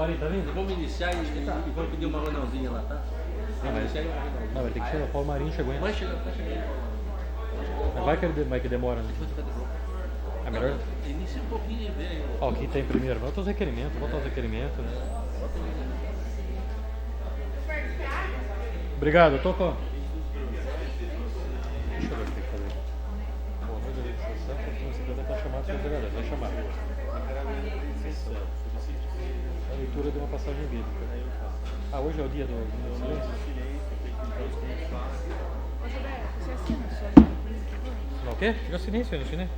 Palmarim, tá vindo? Vamos iniciar e vamos pedir uma reuniãozinha lá, tá? Não, vai ter que chegar. O Palmarim chegou ainda. Vai chegar, vai chegar. Vai que demora, né? É melhor? Inicia um pouquinho e vê. Ó, quem tem primeiro? Bota os requerimentos, né? Obrigado, Tocó. Deixa eu ver o que tem que fazer. Pô, meu Deus, você deve estar chamado seus vereadores. Vai chamar. A leitura de uma passagem bíblica. Ah, hoje é o dia do silêncio? Não, o quê? Já assinei, senhor, não assinei?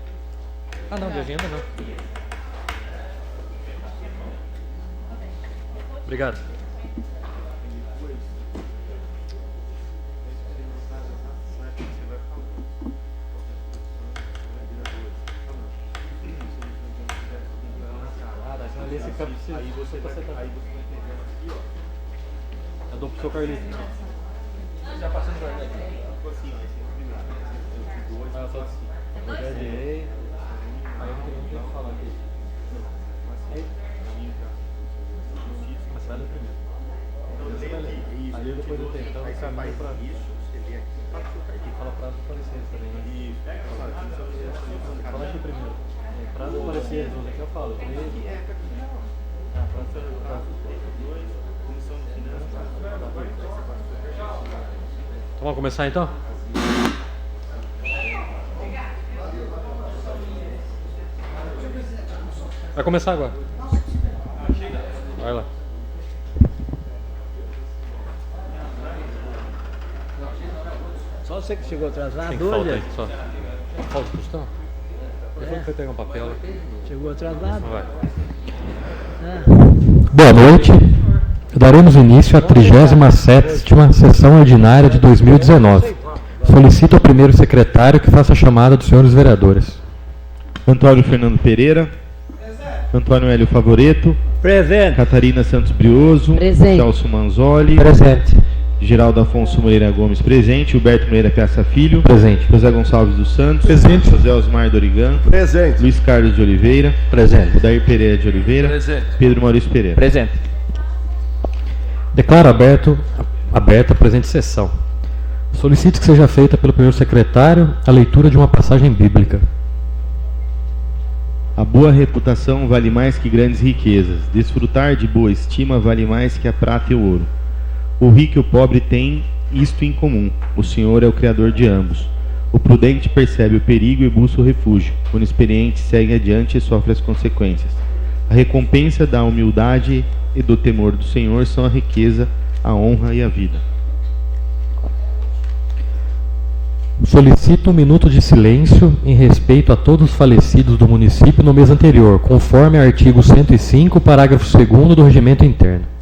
Ah, não, de agenda não. Obrigado. Aí você vai entender aqui, ó. Eu dou pro seu Carlito. Já passando pra mim aqui. Assim, ó, esse é o primeiro. Ah, só assim. Eu já direi. Aí eu não tenho o que falar aqui. Mas vai ler primeiro. Ali depois eu tenho. Então eu caminho pra. Isso, você lê aqui, passa o seu Aqui fala prazo do parecer também. Isso, pega a palavra. Fala aqui primeiro. Prazo do parecer, aqui eu falo. Então vamos começar então? Vai começar agora. Vai lá. Só você que chegou atrasado, Quem que falta aí? Só. Falta o Custão? Depois vai pegar um papel. Chegou atrasado? Vai. Boa noite. Daremos início à 37ª sessão ordinária de 2019. Solicito ao primeiro secretário que faça a chamada dos senhores vereadores. Antônio Fernando Pereira. Antônio Hélio Favoreto. Presente. Catarina Santos Brioso. Presente. Celso Manzoli. Presente. Geraldo Afonso Moreira Gomes, presente. Humberto Moreira Piazza Filho. Presente. José Gonçalves dos Santos. Presente. José Osmar Dorigan. Presente. Luiz Carlos de Oliveira. Presente. Odair Pereira de Oliveira. Presente. Pedro Maurício Pereira. Presente. Declaro aberta a presente sessão. Solicito que seja feita pelo primeiro secretário a leitura de uma passagem bíblica. A boa reputação vale mais que grandes riquezas. Desfrutar de boa estima vale mais que a prata e o ouro. O rico e o pobre têm isto em comum: o Senhor é o Criador de ambos. O prudente percebe o perigo e busca o refúgio. O inexperiente segue adiante e sofre as consequências. A recompensa da humildade e do temor do Senhor são a riqueza, a honra e a vida. Solicito um minuto de silêncio em respeito a todos os falecidos do município no mês anterior, conforme artigo 105, parágrafo 2º do Regimento Interno.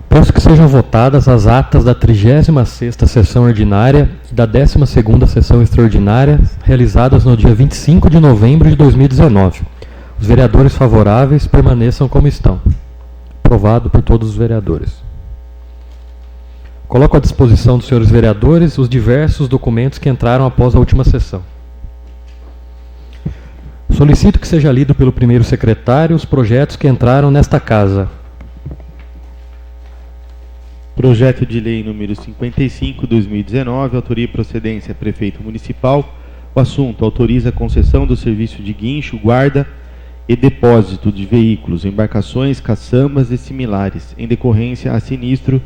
Peço que sejam votadas as atas da 36ª sessão ordinária e da 12ª sessão extraordinária, realizadas no dia 25 de novembro de 2019. Os vereadores favoráveis permaneçam como estão. Aprovado por todos os vereadores. Coloco à disposição dos senhores vereadores os diversos documentos que entraram após a última sessão. Solicito que seja lido pelo primeiro secretário os projetos que entraram nesta casa. Projeto de lei número 55/2019, autoria e procedência, prefeito municipal. O assunto: autoriza a concessão do serviço de guincho, guarda e depósito de veículos, embarcações, caçambas e similares, em decorrência a sinistro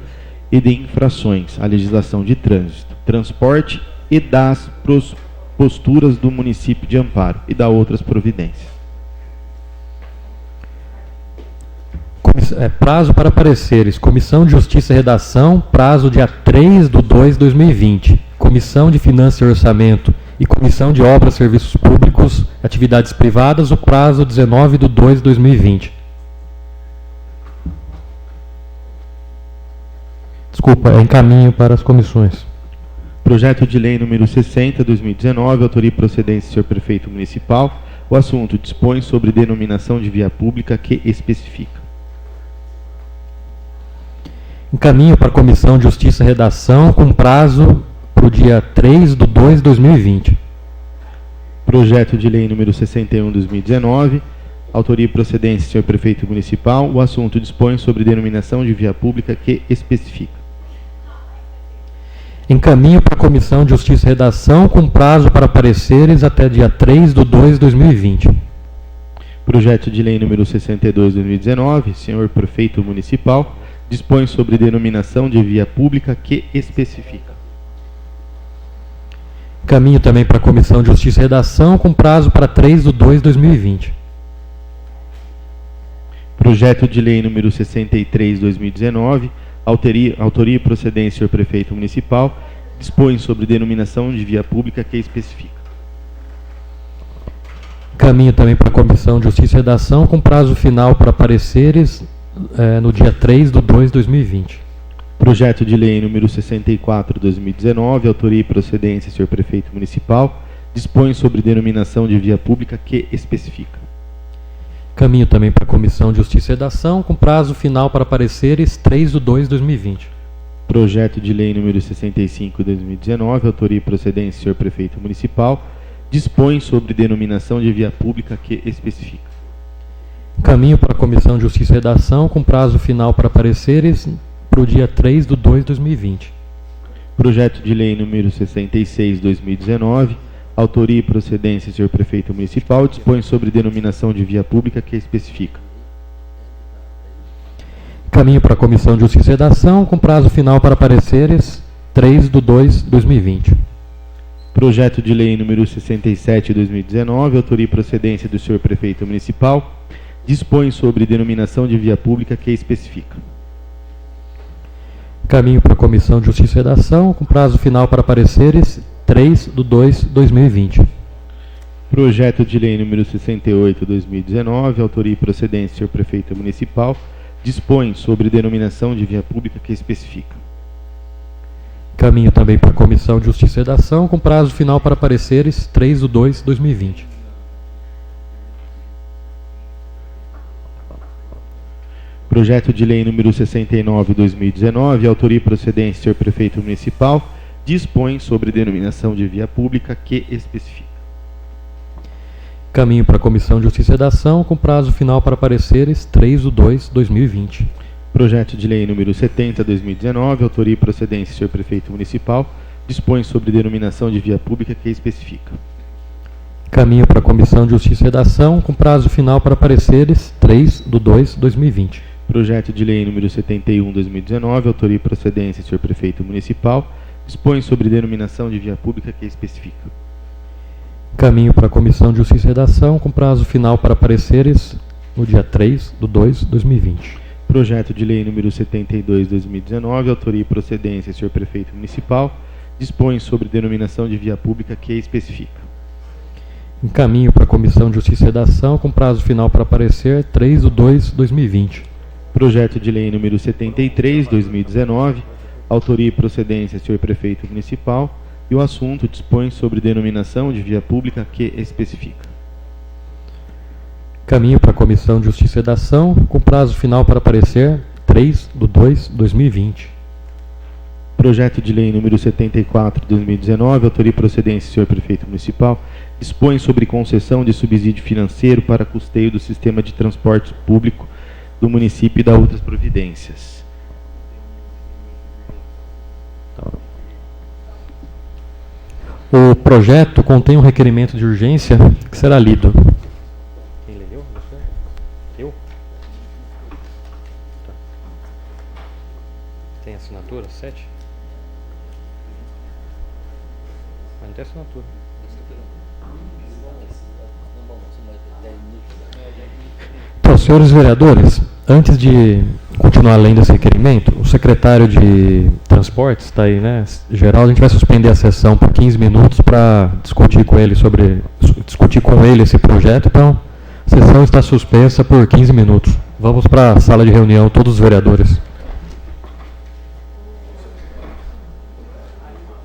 e de infrações à legislação de trânsito, transporte e das posturas do município de Amparo e da outras providências. Prazo para pareceres. Comissão de Justiça e Redação, prazo dia 3/2/2020. Comissão de Finanças e Orçamento e Comissão de Obras, Serviços Públicos, Atividades Privadas, o prazo 19/2/2020. Desculpa, é encaminho para as comissões. Projeto de lei número 60/2019, autoria e procedência, senhor prefeito municipal. O assunto: dispõe sobre denominação de via pública que especifica. Encaminho para a Comissão de Justiça e Redação com prazo para o dia 3/2/2020. Projeto de lei número 61/2019, autoria e procedência, senhor prefeito municipal. O assunto: dispõe sobre denominação de via pública que especifica. Encaminho para a Comissão de Justiça e Redação com prazo para pareceres até dia 3/2/2020. Projeto de lei número 62/2019, senhor prefeito municipal. Dispõe sobre denominação de via pública que especifica. Encaminho também para a Comissão de Justiça e Redação com prazo para 3/2/2020. Projeto de lei número 63/2019, autoria e procedência, senhor prefeito municipal. Dispõe sobre denominação de via pública que especifica. Encaminho também para a Comissão de Justiça e Redação com prazo final para pareceres no dia 3/2/2020. Projeto de lei número 64/2019, autoria e procedência, senhor prefeito municipal. Dispõe sobre denominação de via pública que especifica. Encaminho também para a Comissão de Justiça e Redação com prazo final para pareceres 3/2/2020. Projeto de lei número 65/2019, autoria e procedência, senhor prefeito municipal. Dispõe sobre denominação de via pública que especifica. Encaminho para a Comissão de Justiça e Redação com prazo final para pareceres para o dia 3/2/2020. Projeto de lei número 66/2019, autoria e procedência, senhor prefeito municipal. Dispõe sobre denominação de via pública que especifica. Encaminho para a Comissão de Justiça e Redação com prazo final para pareceres 3/2/2020. Projeto de lei número 67/2019, autoria e procedência do senhor prefeito municipal. Dispõe sobre denominação de via pública que especifica. Encaminho para a Comissão de Justiça e Redação com prazo final para pareceres 3/2/2020. Projeto de lei número 68/2019, autoria e procedência, senhor prefeito municipal. Dispõe sobre denominação de via pública que especifica. Encaminho também para a Comissão de Justiça e Redação com prazo final para pareceres 3/2/2020. Projeto de lei número 69/2019, autoria e procedência, senhor prefeito municipal. Dispõe sobre denominação de via pública que especifica. Encaminho para a Comissão de Justiça e Redação com prazo final para pareceres 3/2/2020. Projeto de lei número 70/2019, autoria e procedência, senhor prefeito municipal. Dispõe sobre denominação de via pública que especifica. Encaminho para a Comissão de Justiça e Redação com prazo final para pareceres 3/2/2020. Projeto de lei número 71/2019, autoria e procedência, senhor prefeito municipal. Dispõe sobre denominação de via pública que especifica. Encaminho para a Comissão de Justiça e Redação com prazo final para pareceres no dia 3/2/2020. Projeto de lei número 72/2019, autoria e procedência, senhor prefeito municipal. Dispõe sobre denominação de via pública que especifica. Encaminho para a Comissão de Justiça e Redação com prazo final para parecer 3/2/2020. Projeto de lei número 73/2019, autoria e procedência, senhor prefeito municipal. E o assunto: dispõe sobre denominação de via pública que especifica. Encaminho para a Comissão de Justiça e Redação com prazo final para parecer 3/2/2020. Projeto de lei número 74/2019, autoria e procedência, senhor prefeito municipal. Dispõe sobre concessão de subsídio financeiro para custeio do sistema de transporte público do município e da outras providências. projeto contém um requerimento de urgência que será lido. Quem leu? Você? Eu? Tá. Tem assinatura? 7? Mas não tem assinatura. Então, senhores vereadores, antes de continuar lendo esse requerimento, o secretário de Transportes está aí, né? Geraldo, a gente vai suspender a sessão por 15 minutos para discutir com ele esse projeto. Então, a sessão está suspensa por 15 minutos. Vamos para a sala de reunião, todos os vereadores.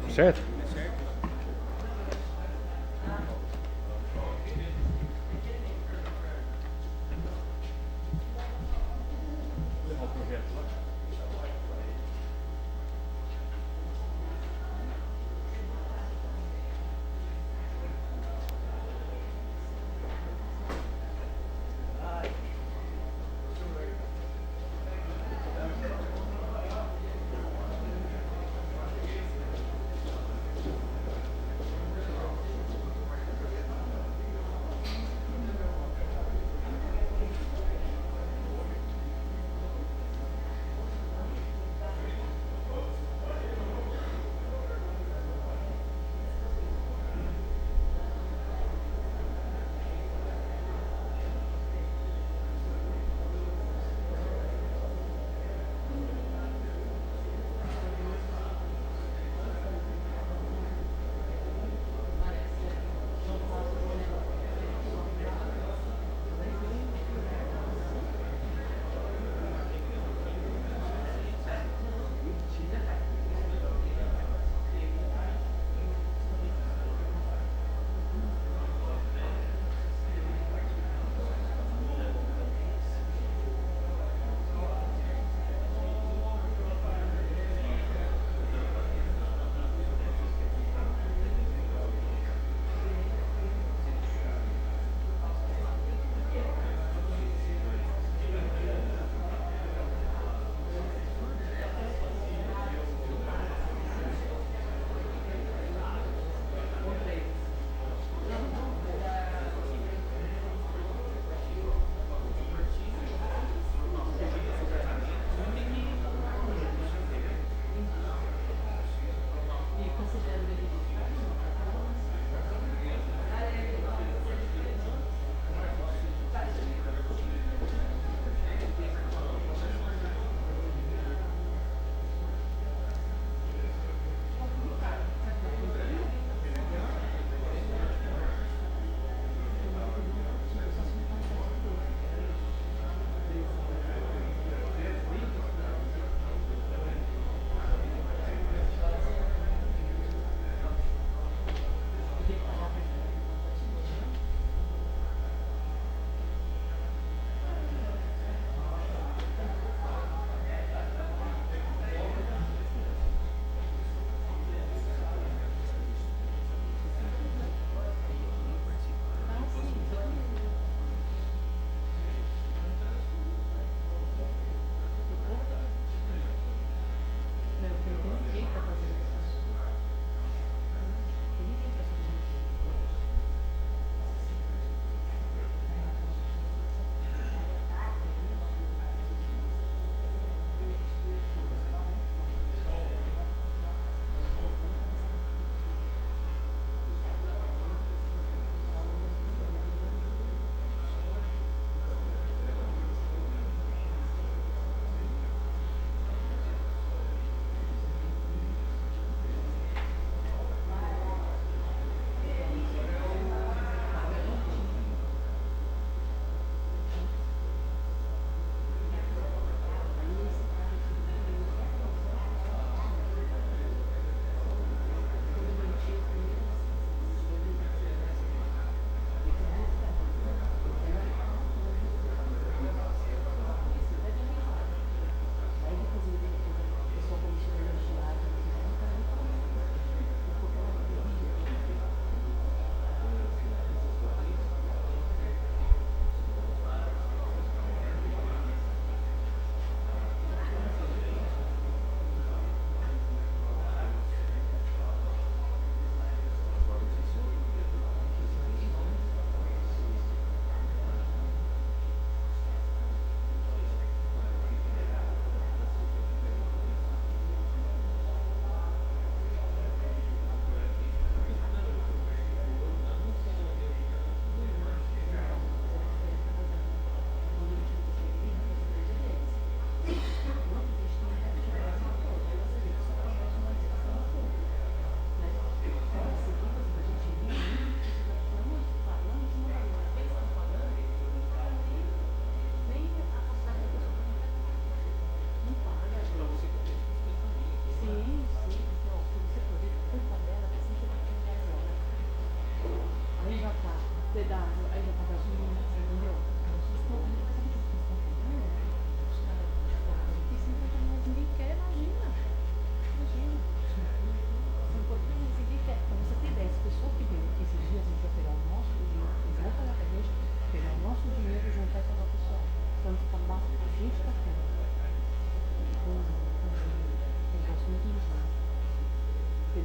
Certo?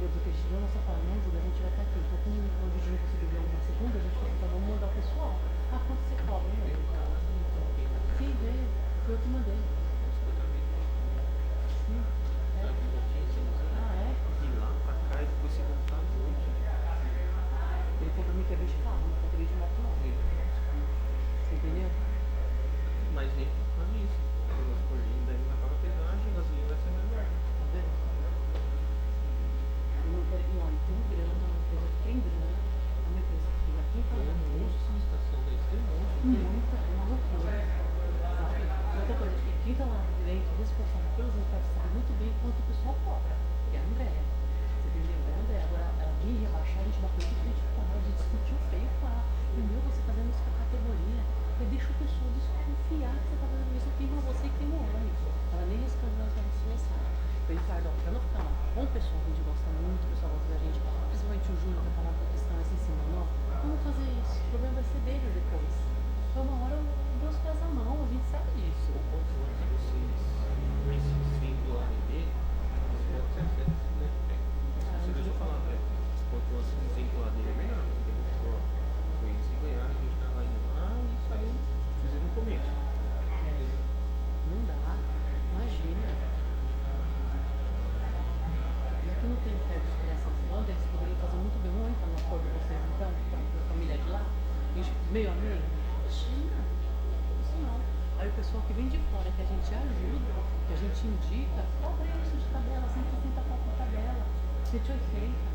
coisa que a gente viu, nossa fala, não, Júlia, a gente vai estar aqui. Então, como o vídeo não conseguiu ver uma segunda, a gente falou, então vamos mandar o pessoal. Ah, quanto você cobra, né? Sim, veio. Foi eu que mandei. Sim. É. Ah, é? Ir lá pra cá e depois se voltar. Ele falou pra mim que é de carro, não é de moto não. Você entendeu? Mas gente, faz isso. As corridas, daí não paga pedágio, a gasolina vai ser melhor. Tá vendo? E olha, tem grana, uma empresa que tem grana, é uma empresa que fica aqui em Tem um Paraná. monte de estação daí, tem um monte. Muita, uma loucura. Sabe? Outra coisa, e quem tá lá direito, responsável pelos impostos, sabe muito bem quanto o pessoal cobra. Que é a Andréia. Você entendeu? É a Andréia. Agora, ela vir rebaixar, a gente bateu de frente com ela, a gente discutiu feio com ela. Entendeu? Você tá fazendo isso com a categoria. E deixa o pessoal desconfiar que você tá fazendo isso. Queima você e queima o homem. Ela nem respondeu as nossas mensagens. Eu, Ricardo, ó, pra não ficar lá com o pessoal que a gente gosta muito, o pessoal gosta da gente, principalmente o Júnior, que tá falando que questão assim, cima, não. Vamos fazer isso. O problema vai ser dele depois. Então, uma hora Deus faz a mão, a gente sabe disso. O quanto antes vocês se vincularem dele, você né? Deixa eu falar, velho. Quanto antes se vincular dele é melhor. Porque, ó, foi isso que ganharam, a gente tava indo lá e saiu, fizeram no começo. Não dá, imagina. Já que não tem pé de criação onde eles poderiam fazer muito bem, vamos entrar no acordo de vocês então, com a família de lá, a gente, meio a meio, imagina, isso não. Aí o pessoal que vem de fora, que a gente ajuda, que a gente indica, cobra isso de tabela, 160 por tabela, 180.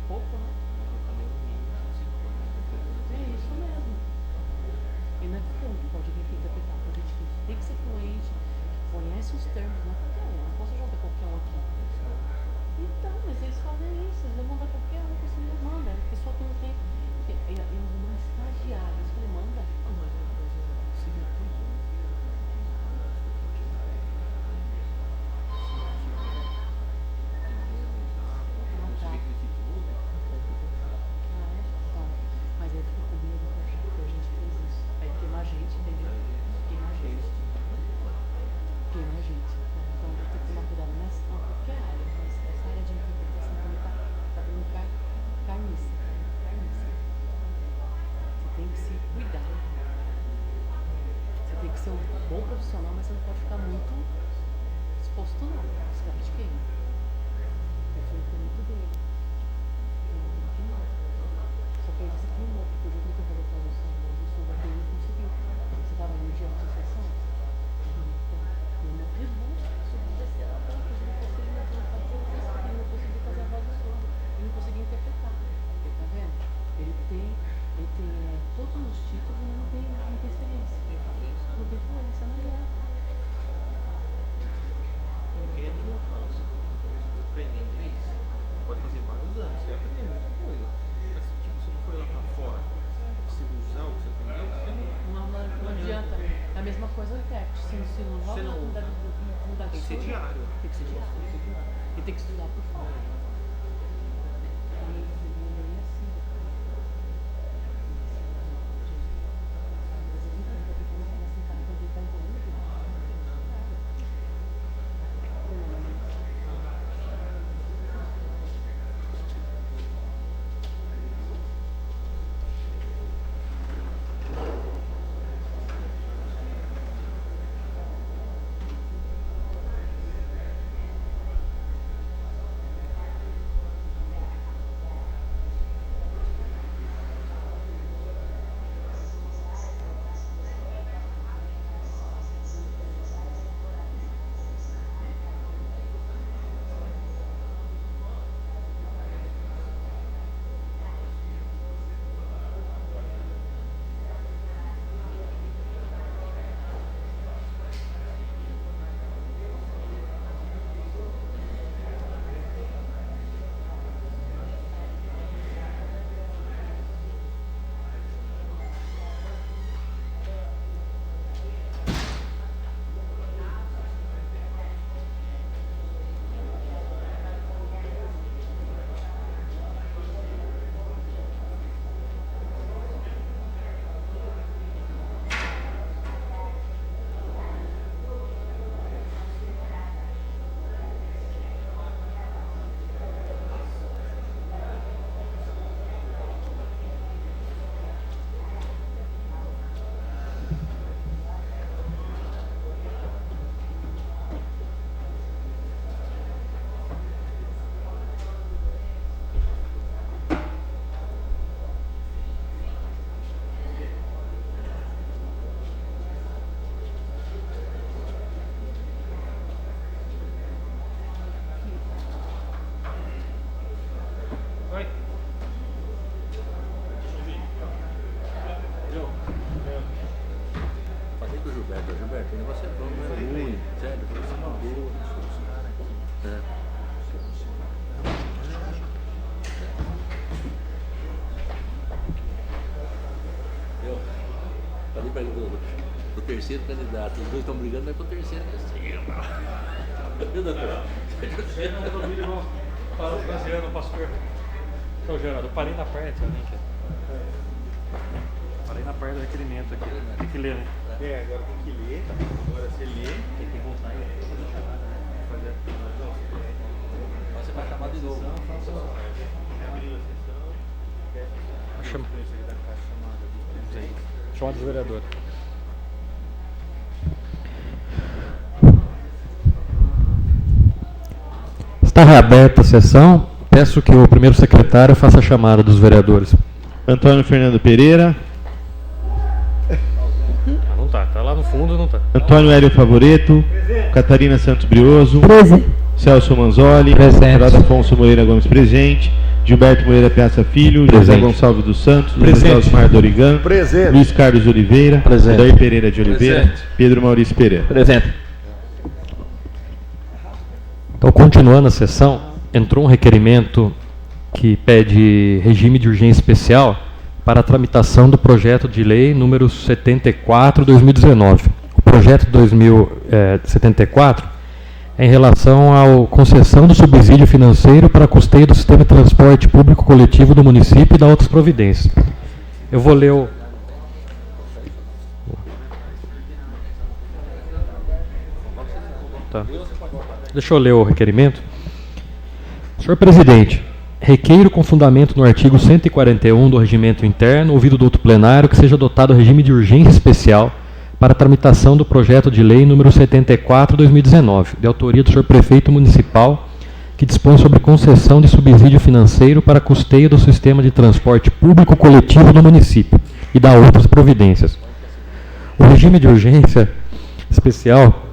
Pouco, né? É isso mesmo. E não é qualquer um que pode vir aqui interpretar. A gente tem que ser fluente, conhece os termos, não é qualquer um. Não posso jogar qualquer um aqui. Então, mas eles fazem isso, eles não mandam qualquer um, você não manda. A pessoa que não tem. Eu arrumar estagiário, isso que ele manda. Mas ele ficou com medo de achar que a gente fez isso. Aí queima a gente, entendeu? Queima a gente. Queima a gente. Então tem que tomar cuidado nessa, não, qualquer área. Mas essa área de interpretação também tá dando carniça. Carniça. Você tem que se cuidar. Você tem que ser um bom profissional, mas você não pode ficar muito exposto não. Os caras te queimam. Eu fui muito dele. Só que aí você queimou, porque o jeito que eu falei pra você, o senhor vai ter não conseguiu. Você estava no dia da associação? Então, eu não revolto, subi descer lá pra frente, eu não consegui me apresentar para vocês, porque eu não consegui fazer a voz do senhor, eu não consegui interpretar. Porque, tá vendo? Ele tem todos os títulos, mas não tem experiência. Não tem influência, não adianta. Pode fazer vários anos, você vai aprender muita coisa. Mas tipo, você não foi lá pra fora, você usar o que você aprendeu, Não adianta. É a mesma coisa o intérprete. Se não rola, Você não não dá tem que ser diário. Tem que ser diário. E tem que estudar por fora. terceiro candidato. Os dois estão brigando, mas com o terceiro viu, doutor? Parafraseando o pastor. Então, Geraldo, eu parei na parte também. Parei na parte do requerimento aqui. Tem que ler, né? Agora tem que ler. Agora você lê. Tem que voltar e fazer. Você vai chamar de novo. Chama dos vereadores. Está reaberta a sessão. Peço que o primeiro secretário faça a chamada dos vereadores. Antônio Fernando Pereira. Não tá, tá lá no fundo, não tá. Antônio Hélio Favoreto. Catarina Santos Brioso. Presente. Celso Manzoli. Presente. Geraldo Afonso Moreira Gomes presente. Gilberto Moreira Piazza Filho. José Presente. Gonçalves dos Santos. Presente. José Osmar Dorigan. Presente. Luiz Carlos Oliveira. Presente. Odair Pereira de Oliveira. Presente. Pedro Maurício Pereira. Presente. Então, continuando a sessão, entrou um requerimento que pede regime de urgência especial para a tramitação do projeto de lei número 74/2019. O projeto 2074 é em relação à concessão do subsídio financeiro para custeio do sistema de transporte público coletivo do município e da outras providências. Eu vou ler o... Tá. Deixa eu ler o requerimento. Senhor Presidente, requeiro com fundamento no artigo 141 do Regimento Interno, ouvido do outro plenário, que seja adotado regime de urgência especial para a tramitação do projeto de lei número 74/2019, de autoria do senhor Prefeito Municipal, que dispõe sobre concessão de subsídio financeiro para custeio do sistema de transporte público coletivo do município e da outras providências. O regime de urgência especial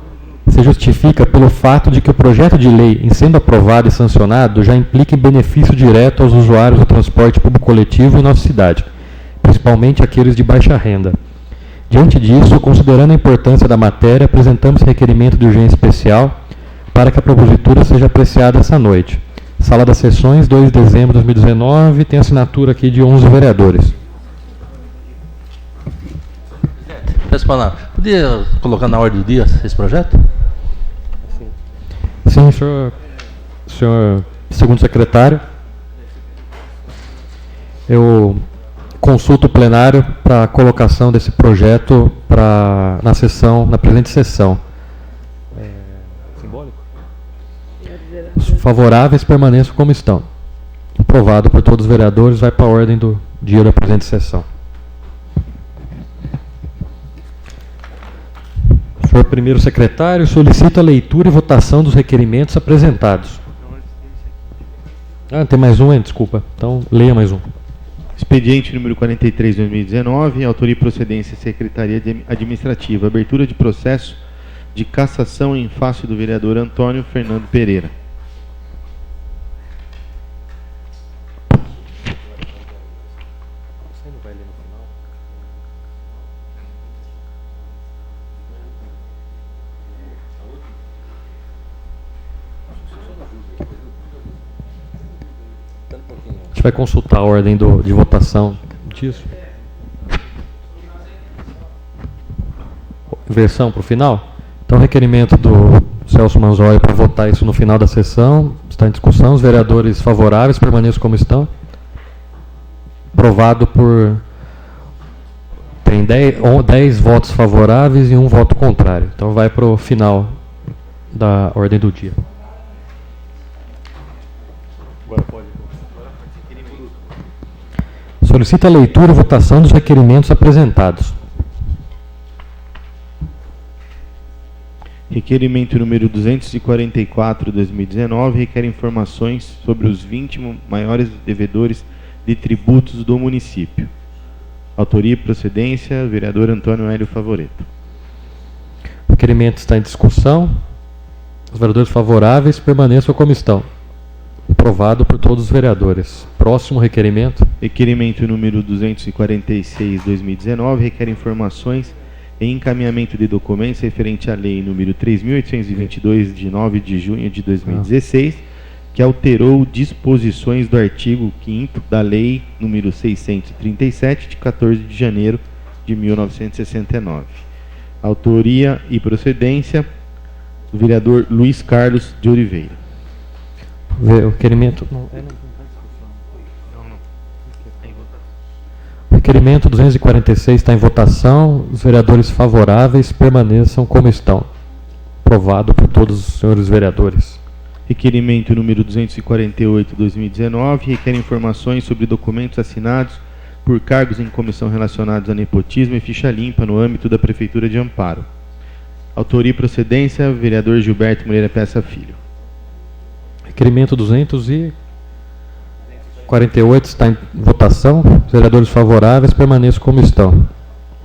se justifica pelo fato de que o projeto de lei, em sendo aprovado e sancionado, já implica em benefício direto aos usuários do transporte público coletivo em nossa cidade, principalmente aqueles de baixa renda. Diante disso, considerando a importância da matéria, apresentamos requerimento de urgência especial para que a propositura seja apreciada essa noite. Sala das Sessões, 2 de dezembro de 2019, tem assinatura aqui de 11 vereadores. Peço palavra. Podia colocar na ordem do dia esse projeto? Sim, senhor segundo secretário, eu consulto o plenário para a colocação desse projeto na presente sessão. Simbólico? Os favoráveis permaneçam como estão. Aprovado por todos os vereadores, vai para a ordem do dia da presente sessão. Senhor primeiro secretário, solicito a leitura e votação dos requerimentos apresentados. Tem mais um, hein? Desculpa. Então, leia mais um. Expediente número 43/2019, autoria e procedência Secretaria Administrativa, abertura de processo de cassação em face do vereador Antônio Fernando Pereira. Você não vai ler no final? A gente vai consultar a ordem de votação disso. Versão para o final? Então, requerimento do Celso Manzoli para votar isso no final da sessão. Está em discussão. Os vereadores favoráveis permaneçam como estão. Aprovado por... Tem 10 votos favoráveis e 1 voto contrário. Então, vai para o final da ordem do dia. Agora pode. Solicita a leitura e votação dos requerimentos apresentados. Requerimento número 244/2019 requer informações sobre os 20 maiores devedores de tributos do município. Autoria e procedência, vereador Antônio Hélio Favoreto. O requerimento está em discussão. Os vereadores favoráveis permaneçam como estão. Aprovado por todos os vereadores. Próximo requerimento. Requerimento número 246/2019 requer informações e encaminhamento de documentos referente à lei número 3.822 de 9 de junho de 2016, que alterou disposições do artigo 5º da lei número 637 de 14 de janeiro de 1969. Autoria e procedência do vereador Luiz Carlos de Oliveira. O requerimento. O requerimento 246 está em votação. Os vereadores favoráveis permaneçam como estão. Aprovado por todos os senhores vereadores. Requerimento número 248/2019 requer informações sobre documentos assinados por cargos em comissão relacionados a nepotismo e ficha limpa no âmbito da Prefeitura de Amparo. Autoria e procedência, vereador Gilberto Moreira Peça Filho. Requerimento 248 está em votação. Os vereadores favoráveis permaneçam como estão.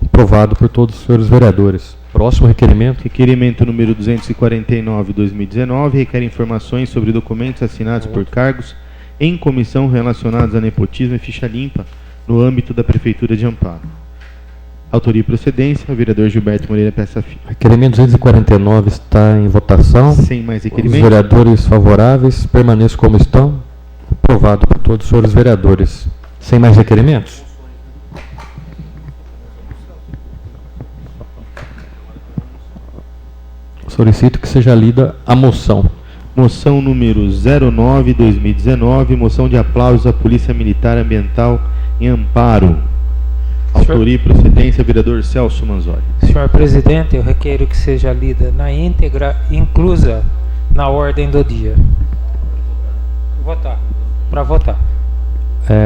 Aprovado por todos os senhores vereadores. Próximo requerimento. Requerimento número 249/2019 requer informações sobre documentos assinados por cargos em comissão relacionados a nepotismo e ficha limpa no âmbito da Prefeitura de Amparo. Autoria e procedência, vereador Gilberto Moreira Peça Filho. Requerimento 249 está em votação. Sem mais Os requerimentos. vereadores favoráveis permaneçam como estão. Aprovado por todos os senhores vereadores. Sem mais requerimentos? Solicito que seja lida a moção. Moção número 09/2019, moção de aplausos à Polícia Militar Ambiental em Amparo. Autoria e procedência, vereador Celso Manzoli. Senhor presidente, eu requeiro que seja lida na íntegra, inclusa na ordem do dia. Votar. Para votar.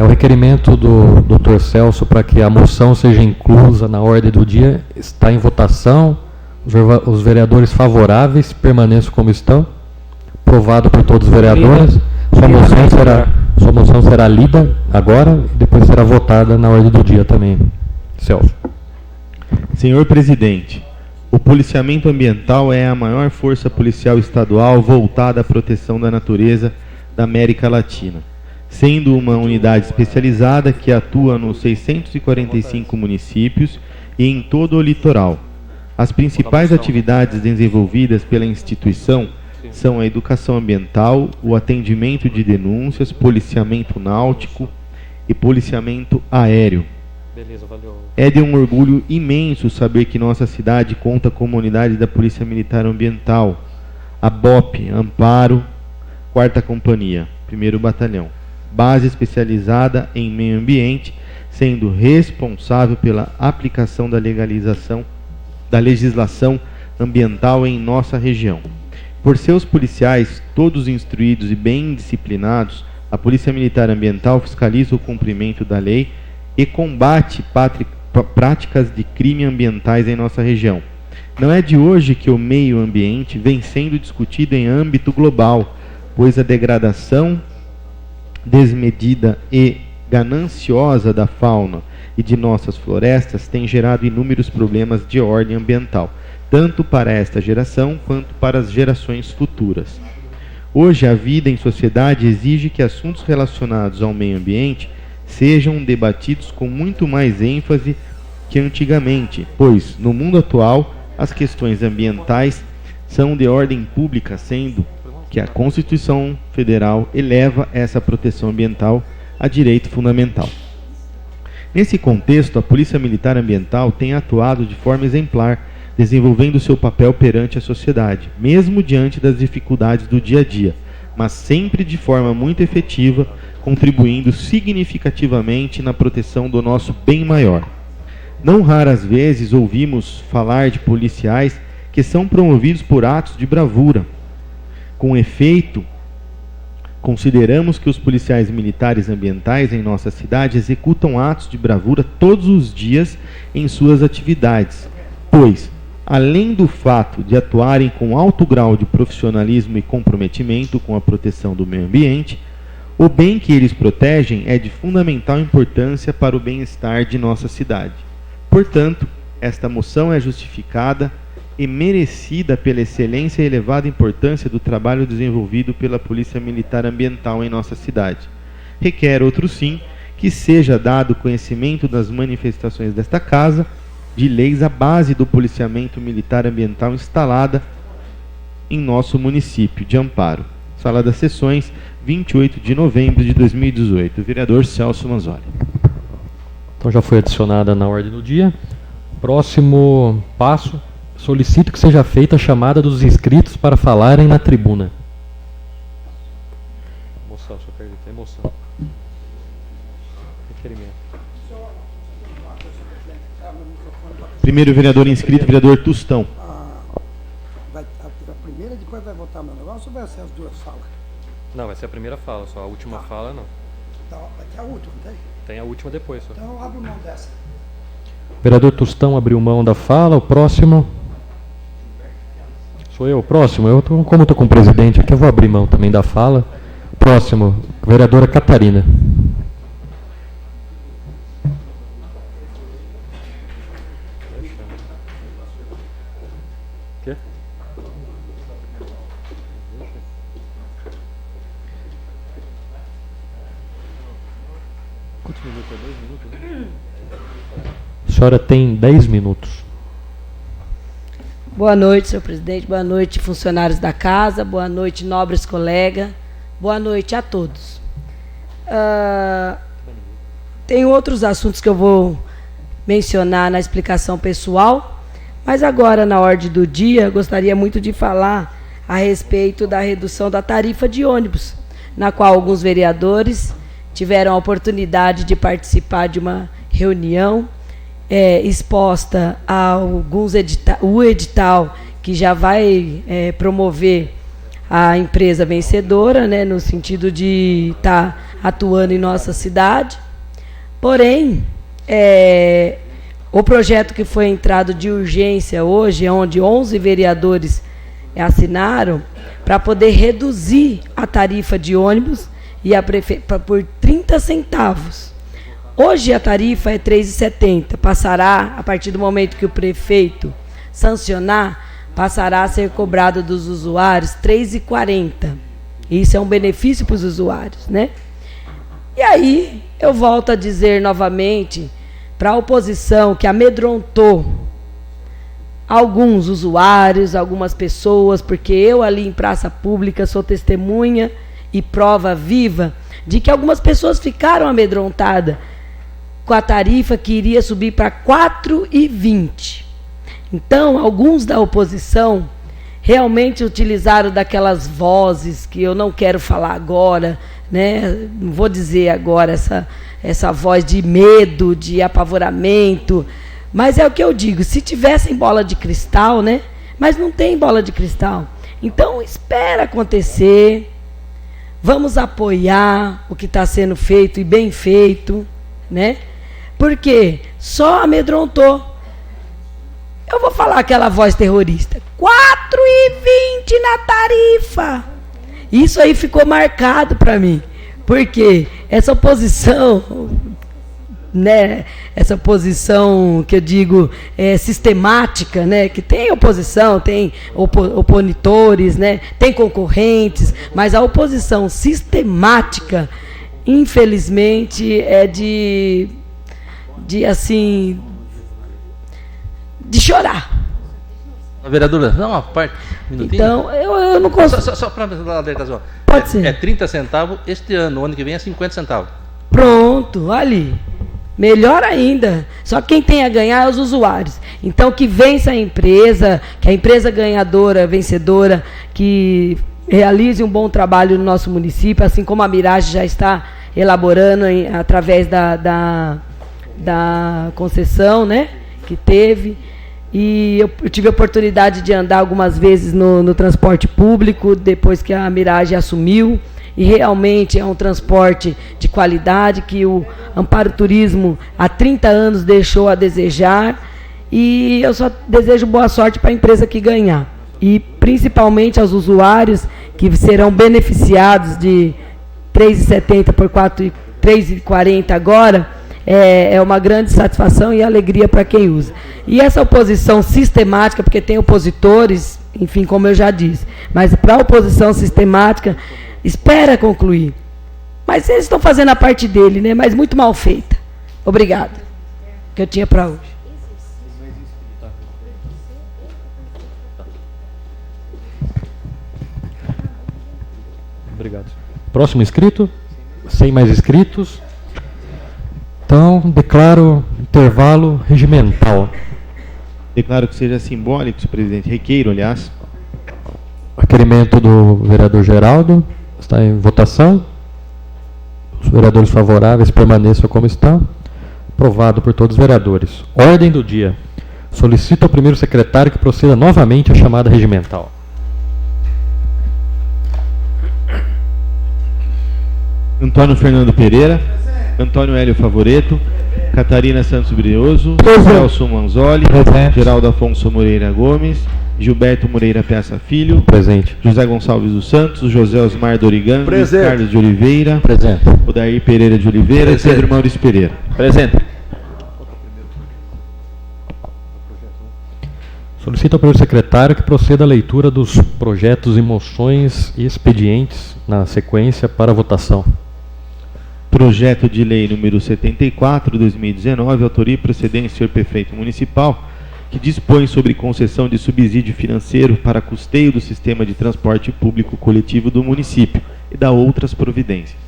O requerimento do Dr. Celso para que a moção seja inclusa na ordem do dia está em votação. Os vereadores favoráveis permaneçam como estão. Aprovado por todos os vereadores. Sua moção será lida agora e depois será votada na ordem do dia também. Celso. Senhor presidente, o policiamento ambiental é a maior força policial estadual voltada à proteção da natureza da América Latina, sendo uma unidade especializada que atua nos 645 municípios e em todo o litoral. As principais atividades desenvolvidas pela instituição são a educação ambiental, o atendimento de denúncias, policiamento náutico e policiamento aéreo. Beleza, valeu. É de um orgulho imenso saber que nossa cidade conta com uma unidade da Polícia Militar Ambiental, a BOP, Amparo, 4ª Companhia, 1º Batalhão, base especializada em meio ambiente, sendo responsável pela aplicação da legislação ambiental em nossa região. Por seus policiais, todos instruídos e bem disciplinados, a Polícia Militar Ambiental fiscaliza o cumprimento da lei e combate práticas de crime ambientais em nossa região. Não é de hoje que o meio ambiente vem sendo discutido em âmbito global, pois a degradação desmedida e gananciosa da fauna e de nossas florestas tem gerado inúmeros problemas de ordem ambiental, tanto para esta geração quanto para as gerações futuras. Hoje, a vida em sociedade exige que assuntos relacionados ao meio ambiente sejam debatidos com muito mais ênfase que antigamente, pois, no mundo atual, as questões ambientais são de ordem pública, sendo que a Constituição Federal eleva essa proteção ambiental a direito fundamental. Nesse contexto, a Polícia Militar Ambiental tem atuado de forma exemplar, desenvolvendo seu papel perante a sociedade, mesmo diante das dificuldades do dia a dia, mas sempre de forma muito efetiva, contribuindo significativamente na proteção do nosso bem maior. Não raras vezes ouvimos falar de policiais que são promovidos por atos de bravura. Com efeito, consideramos que os policiais militares ambientais em nossa cidade executam atos de bravura todos os dias em suas atividades, pois, além do fato de atuarem com alto grau de profissionalismo e comprometimento com a proteção do meio ambiente, o bem que eles protegem é de fundamental importância para o bem-estar de nossa cidade. Portanto, esta moção é justificada e merecida pela excelência e elevada importância do trabalho desenvolvido pela Polícia Militar Ambiental em nossa cidade. Requer, outro sim, que seja dado conhecimento das manifestações desta Casa, de leis à base do policiamento militar ambiental instalada em nosso município de Amparo. Sala das Sessões, 28 de novembro de 2018. Vereador Celso Manzoli. Então já foi adicionada na ordem do dia. Próximo passo Solicito que seja feita a chamada dos inscritos para falarem na tribuna. Moção, só quero dizer, moção. Requerimento. Primeiro vereador inscrito, vereador Tostão. Vai a primeira, depois vai votar meu negócio ou vai ser as duas falas? Não, vai ser a primeira fala, só a última fala não. Então, vai ter a última, não tem? Tem a última depois só. Então eu abro mão dessa. Vereador Tostão abriu mão da fala. O próximo. Sou eu, o próximo. Como eu estou com o presidente aqui, eu vou abrir mão também da fala. Próximo, vereadora Catarina. Quê? Quantos minutos? É 2 minutos? Né? A senhora tem 10 minutos. Boa noite, senhor presidente. Boa noite, funcionários da casa. Boa noite, nobres colegas. Boa noite a todos. Tem outros assuntos que eu vou mencionar na explicação pessoal, mas agora, na ordem do dia, gostaria muito de falar a respeito da redução da tarifa de ônibus, na qual alguns vereadores tiveram a oportunidade de participar de uma reunião exposta a alguns o edital que já vai promover a empresa vencedora, né, no sentido de estar atuando em nossa cidade. Porém, o projeto que foi entrado de urgência hoje, onde 11 vereadores assinaram, para poder reduzir a tarifa de ônibus e por 30 centavos. Hoje a tarifa é R$ 3,70. Passará, a partir do momento que o prefeito sancionar, passará a ser cobrado dos usuários R$ 3,40. Isso é um benefício para os usuários, né? E aí, eu volto a dizer novamente para a oposição que amedrontou alguns usuários, algumas pessoas, porque eu ali em praça pública sou testemunha e prova viva de que algumas pessoas ficaram amedrontadas com a tarifa que iria subir para R$ 4,20. Então, alguns da oposição realmente utilizaram daquelas vozes que eu não quero falar agora, né? Não vou dizer agora essa voz de medo, de apavoramento, mas é o que eu digo, se tivessem bola de cristal, né? Mas não tem bola de cristal. Então, espera acontecer, vamos apoiar o que está sendo feito e bem feito, né? Porque só amedrontou. Eu vou falar aquela voz terrorista. R$ 4,20 na tarifa. Isso aí ficou marcado para mim. Porque essa oposição, né, essa oposição que eu digo sistemática, né, que tem oposição, tem oponitores, né, tem concorrentes, mas a oposição sistemática, infelizmente, é de assim, de chorar. Vereadora, não, uma parte, um minutinho. Então, eu não consigo. Só para a Pode ser. É 30 centavos este ano, o ano que vem é 50 centavos. Pronto, ali. Melhor ainda. Só quem tem a ganhar é os usuários. Então, que vença a empresa, que a empresa ganhadora, vencedora, que realize um bom trabalho no nosso município, assim como a Mirage já está elaborando através da concessão, né, que teve. E eu tive a oportunidade de andar algumas vezes no transporte público, depois que a Mirage assumiu, e realmente é um transporte de qualidade que o Amparo Turismo há 30 anos deixou a desejar, e eu só desejo boa sorte para a empresa que ganhar. E principalmente aos usuários que serão beneficiados de R$ 3,70 por R$ 3,40 agora, é uma grande satisfação e alegria para quem usa. E essa oposição sistemática, porque tem opositores, enfim, como eu já disse, mas para a oposição sistemática, espera concluir. Mas eles estão fazendo a parte dele, né? Mas muito mal feita. Obrigado. Que eu tinha para hoje. Obrigado. Próximo inscrito? Sem mais inscritos? Então, declaro intervalo regimental. Declaro que seja simbólico, senhor presidente. Requeiro, aliás. Requerimento do vereador Geraldo está em votação. Os vereadores favoráveis permaneçam como estão. Aprovado por todos os vereadores. Ordem do dia. Solicito ao primeiro secretário que proceda novamente à chamada regimental. Antônio Fernando Pereira. Antônio Hélio Favoreto. Catarina Santos Brioso. Celso Manzoli. Geraldo Afonso Moreira Gomes. Gilberto Moreira Peça Filho. Presente. José Gonçalves dos Santos. José Osmar Dorigan. Presente. Carlos de Oliveira. Presente. Odair Pereira de Oliveira. Presente. E Pedro Maurício Pereira. Presente. Solicito ao primeiro secretário que proceda à leitura dos projetos e moções e expedientes na sequência para votação. Projeto de lei número 74, 2019, autoria e procedência do senhor prefeito municipal, que dispõe sobre concessão de subsídio financeiro para custeio do sistema de transporte público coletivo do município e da outras providências.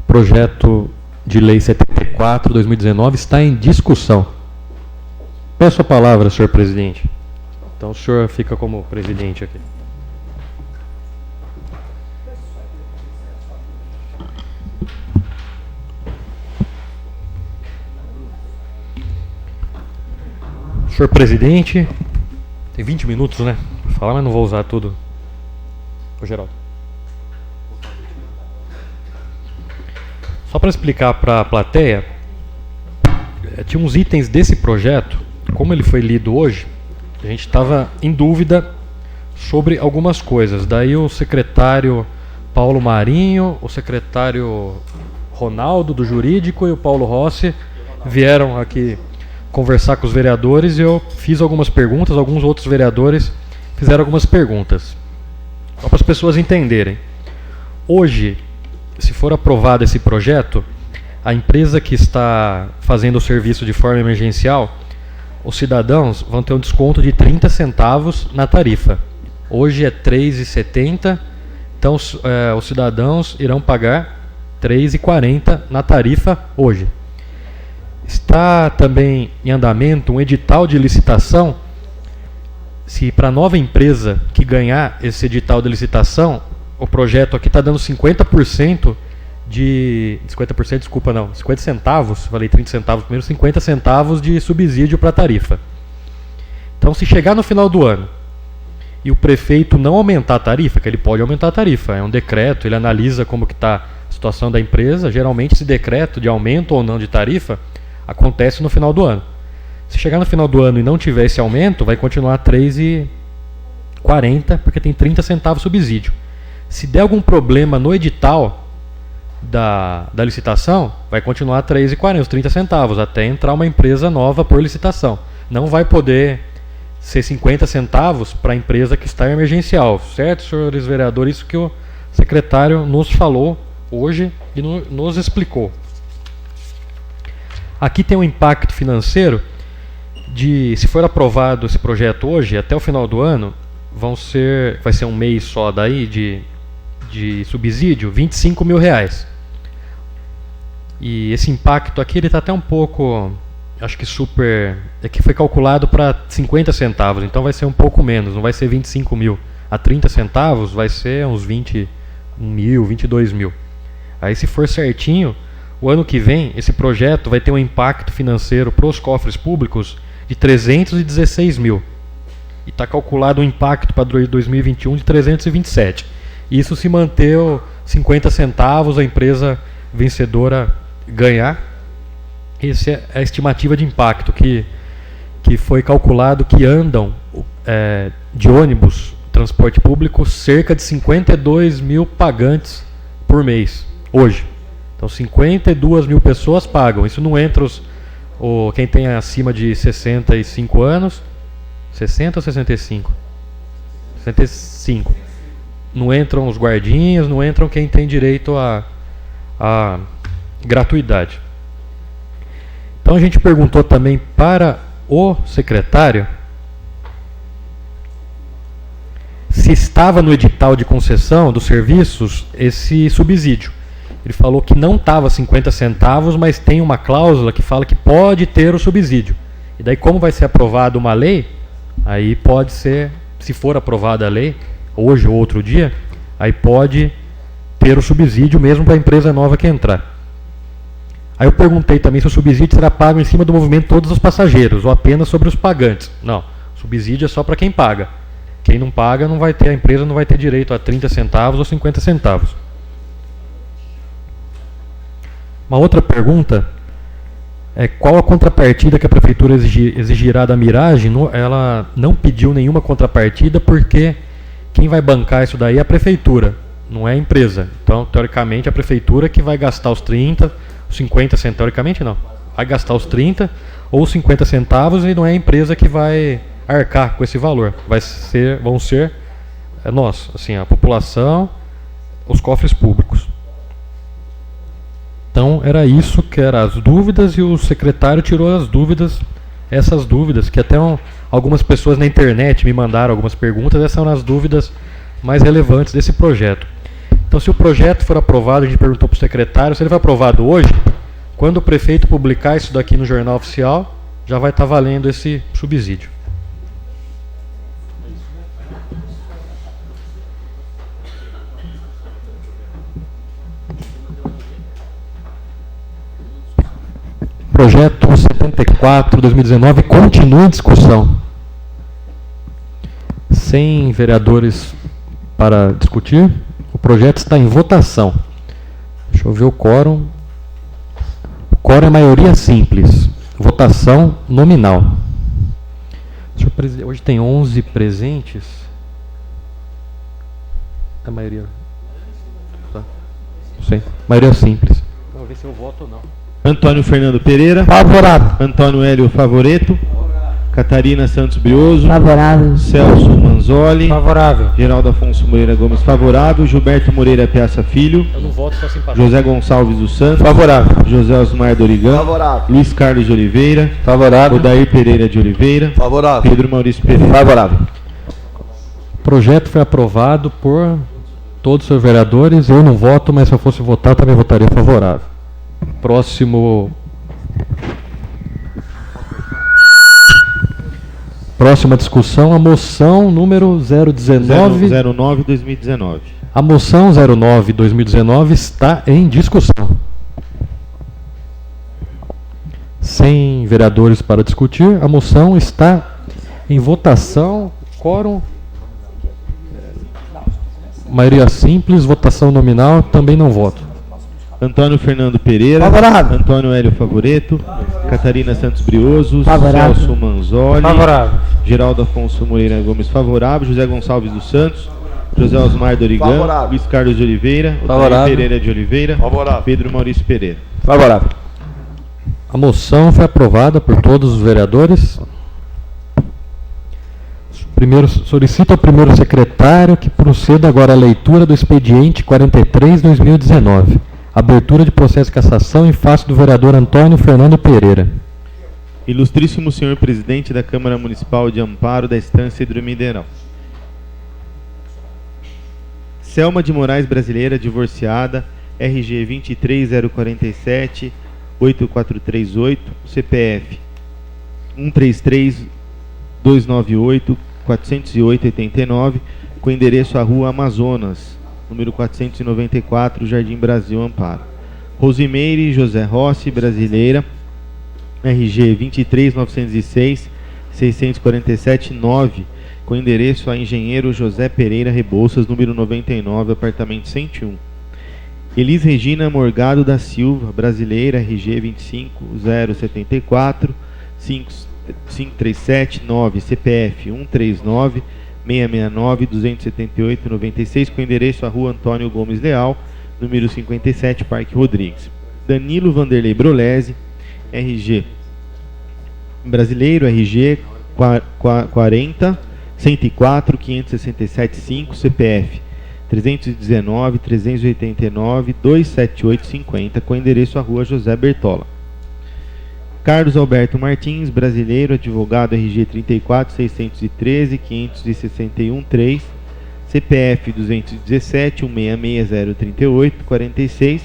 Projeto de lei 74, 2019 está em discussão. Peço a palavra, senhor presidente. Então o senhor fica como presidente aqui. Senhor presidente, tem 20 minutos, né? Pra falar, mas não vou usar tudo. Ô, Geraldo. Só para explicar para a plateia, tinha uns itens desse projeto, como ele foi lido hoje, a gente estava em dúvida sobre algumas coisas. Daí o secretário Paulo Marinho, o secretário Ronaldo do Jurídico e o Paulo Rossi vieram aqui conversar com os vereadores e eu fiz algumas perguntas, alguns outros vereadores fizeram algumas perguntas. Só para as pessoas entenderem. Hoje, se for aprovado esse projeto, a empresa que está fazendo o serviço de forma emergencial, os cidadãos vão ter um desconto de 30 centavos na tarifa. Hoje é R$ 3,70, então os cidadãos irão pagar R$ 3,40 na tarifa hoje. Está também em andamento um edital de licitação. Se para a nova empresa que ganhar esse edital de licitação, o projeto aqui está dando 50% de... 50%, desculpa, não. 50 centavos, falei 30 centavos primeiro, 50 centavos de subsídio para a tarifa. Então, se chegar no final do ano e o prefeito não aumentar a tarifa, que ele pode aumentar a tarifa, é um decreto, ele analisa como que está a situação da empresa. Geralmente, esse decreto de aumento ou não de tarifa acontece no final do ano. Se chegar no final do ano e não tiver esse aumento, vai continuar R$ 3,40, porque tem 30 centavos subsídio. Se der algum problema no edital da licitação, vai continuar R$ 3,40, os 30 centavos, até entrar uma empresa nova por licitação. Não vai poder ser 50 centavos para a empresa que está emergencial. Certo, senhores vereadores? Isso que o secretário nos falou hoje e nos explicou. Aqui tem um impacto financeiro de, se for aprovado esse projeto hoje, até o final do ano, vai ser um mês só daí de subsídio, R$ 25 mil. E esse impacto aqui ele está até um pouco, acho que super, é que foi calculado para 50 centavos, então vai ser um pouco menos, não vai ser 25 mil. A 30 centavos vai ser uns 21 mil, 22 mil. Aí se for certinho, o ano que vem, esse projeto vai ter um impacto financeiro para os cofres públicos de 316 mil. E está calculado um impacto para 2021 de 327. Isso se manteu 50 centavos, a empresa vencedora ganhar. Essa é a estimativa de impacto que foi calculado que andam de ônibus, transporte público, cerca de 52 mil pagantes por mês, hoje. Então 52 mil pessoas pagam. Isso não entra quem tem acima de 65 anos. 60 ou 65? 65. Não entram os guardinhas, não entram quem tem direito à gratuidade. Então a gente perguntou também para o secretário se estava no edital de concessão dos serviços esse subsídio. Ele falou que não estava 50 centavos, mas tem uma cláusula que fala que pode ter o subsídio. E daí, como vai ser aprovada uma lei, aí pode ser, se for aprovada a lei, hoje ou outro dia, aí pode ter o subsídio mesmo para a empresa nova que entrar. Aí eu perguntei também se o subsídio será pago em cima do movimento de todos os passageiros ou apenas sobre os pagantes. Não, subsídio é só para quem paga. Quem não paga, não vai ter, a empresa não vai ter direito a 30 centavos ou 50 centavos. Uma outra pergunta é qual a contrapartida que a prefeitura exigirá da Mirage. Ela não pediu nenhuma contrapartida porque quem vai bancar isso daí é a prefeitura, não é a empresa. Então, teoricamente, a prefeitura que vai gastar os 30, os 50 centavos, teoricamente não, vai gastar os 30 ou os 50 centavos e não é a empresa que vai arcar com esse valor. Vão ser nós, assim, a população, os cofres públicos. Então era isso que eram as dúvidas, e o secretário tirou as dúvidas, essas dúvidas, que até algumas pessoas na internet me mandaram algumas perguntas, essas são as dúvidas mais relevantes desse projeto. Então, se o projeto for aprovado, a gente perguntou para o secretário, se ele for aprovado hoje, quando o prefeito publicar isso daqui no Jornal Oficial, já vai estar valendo esse subsídio. Projeto 74/2019 continua em discussão. Sem vereadores para discutir, o projeto está em votação. Deixa eu ver o quórum. O quórum é maioria simples. Votação nominal. Hoje tem 11 presentes. A maioria. Tá. Não sei. Maioria simples. Vamos ver se eu voto ou não. Antônio Fernando Pereira. Favorável. Antônio Hélio Favoreto. Catarina Santos Brioso. Favorável. Celso Manzoli. Favorável. Geraldo Afonso Moreira Gomes. Favorável. Gilberto Moreira Piazza Filho. Eu não voto, só simpatizante. José Gonçalves dos Santos. Favorável. José Osmar Dorigan. Favorável. Luiz Carlos de Oliveira. Favorável. Odair Pereira de Oliveira. Favorável. Pedro Maurício Pereira. Favorável. O projeto foi aprovado por todos os seus vereadores. Eu não voto, mas se eu fosse votar, eu também votaria favorável. Próxima discussão, a moção número 019. 09/2019. A moção 09/2019 está em discussão. Sem vereadores para discutir, a moção está em votação. Quórum. Maioria simples, votação nominal, também não voto. Antônio Fernando Pereira. Favorável. Antônio Hélio Favoreto. Catarina Santos Brioso. Favorável. Celso Manzoli. Favorável. Geraldo Afonso Moreira Gomes. Favorável. José Gonçalves dos Santos. José Osmar Dorigan. Favorável. Luiz Carlos de Oliveira. Odair Favorável. Pereira de Oliveira. Favorável. Pedro Maurício Pereira. Favorável. A moção foi aprovada por todos os vereadores. Solicito ao primeiro secretário que proceda agora à leitura do expediente 43/2019. Abertura de processo de cassação em face do vereador Antônio Fernando Pereira. Ilustríssimo senhor presidente da Câmara Municipal de Amparo da Estância Hidromineral. Selma de Moraes Brasileira, divorciada, RG 23047 8438, CPF 133-298 408-89, com endereço à Rua Amazonas, número 494, Jardim Brasil, Amparo. Rosimeire José Rossi, brasileira, RG 23906 647-9, com endereço a Engenheiro José Pereira Rebouças, número 99, apartamento 101. Elis Regina Morgado da Silva, brasileira, RG 25074 5379, CPF 139-669-278-96, com endereço à Rua Antônio Gomes Leal, número 57, Parque Rodrigues. Danilo Vanderlei Brolese, RG brasileiro, RG 40-104-567-5, CPF 319-389-278-50, com endereço à Rua José Bertola. Carlos Alberto Martins, brasileiro, advogado, RG 34-613-561-3, CPF 217-166-038-46,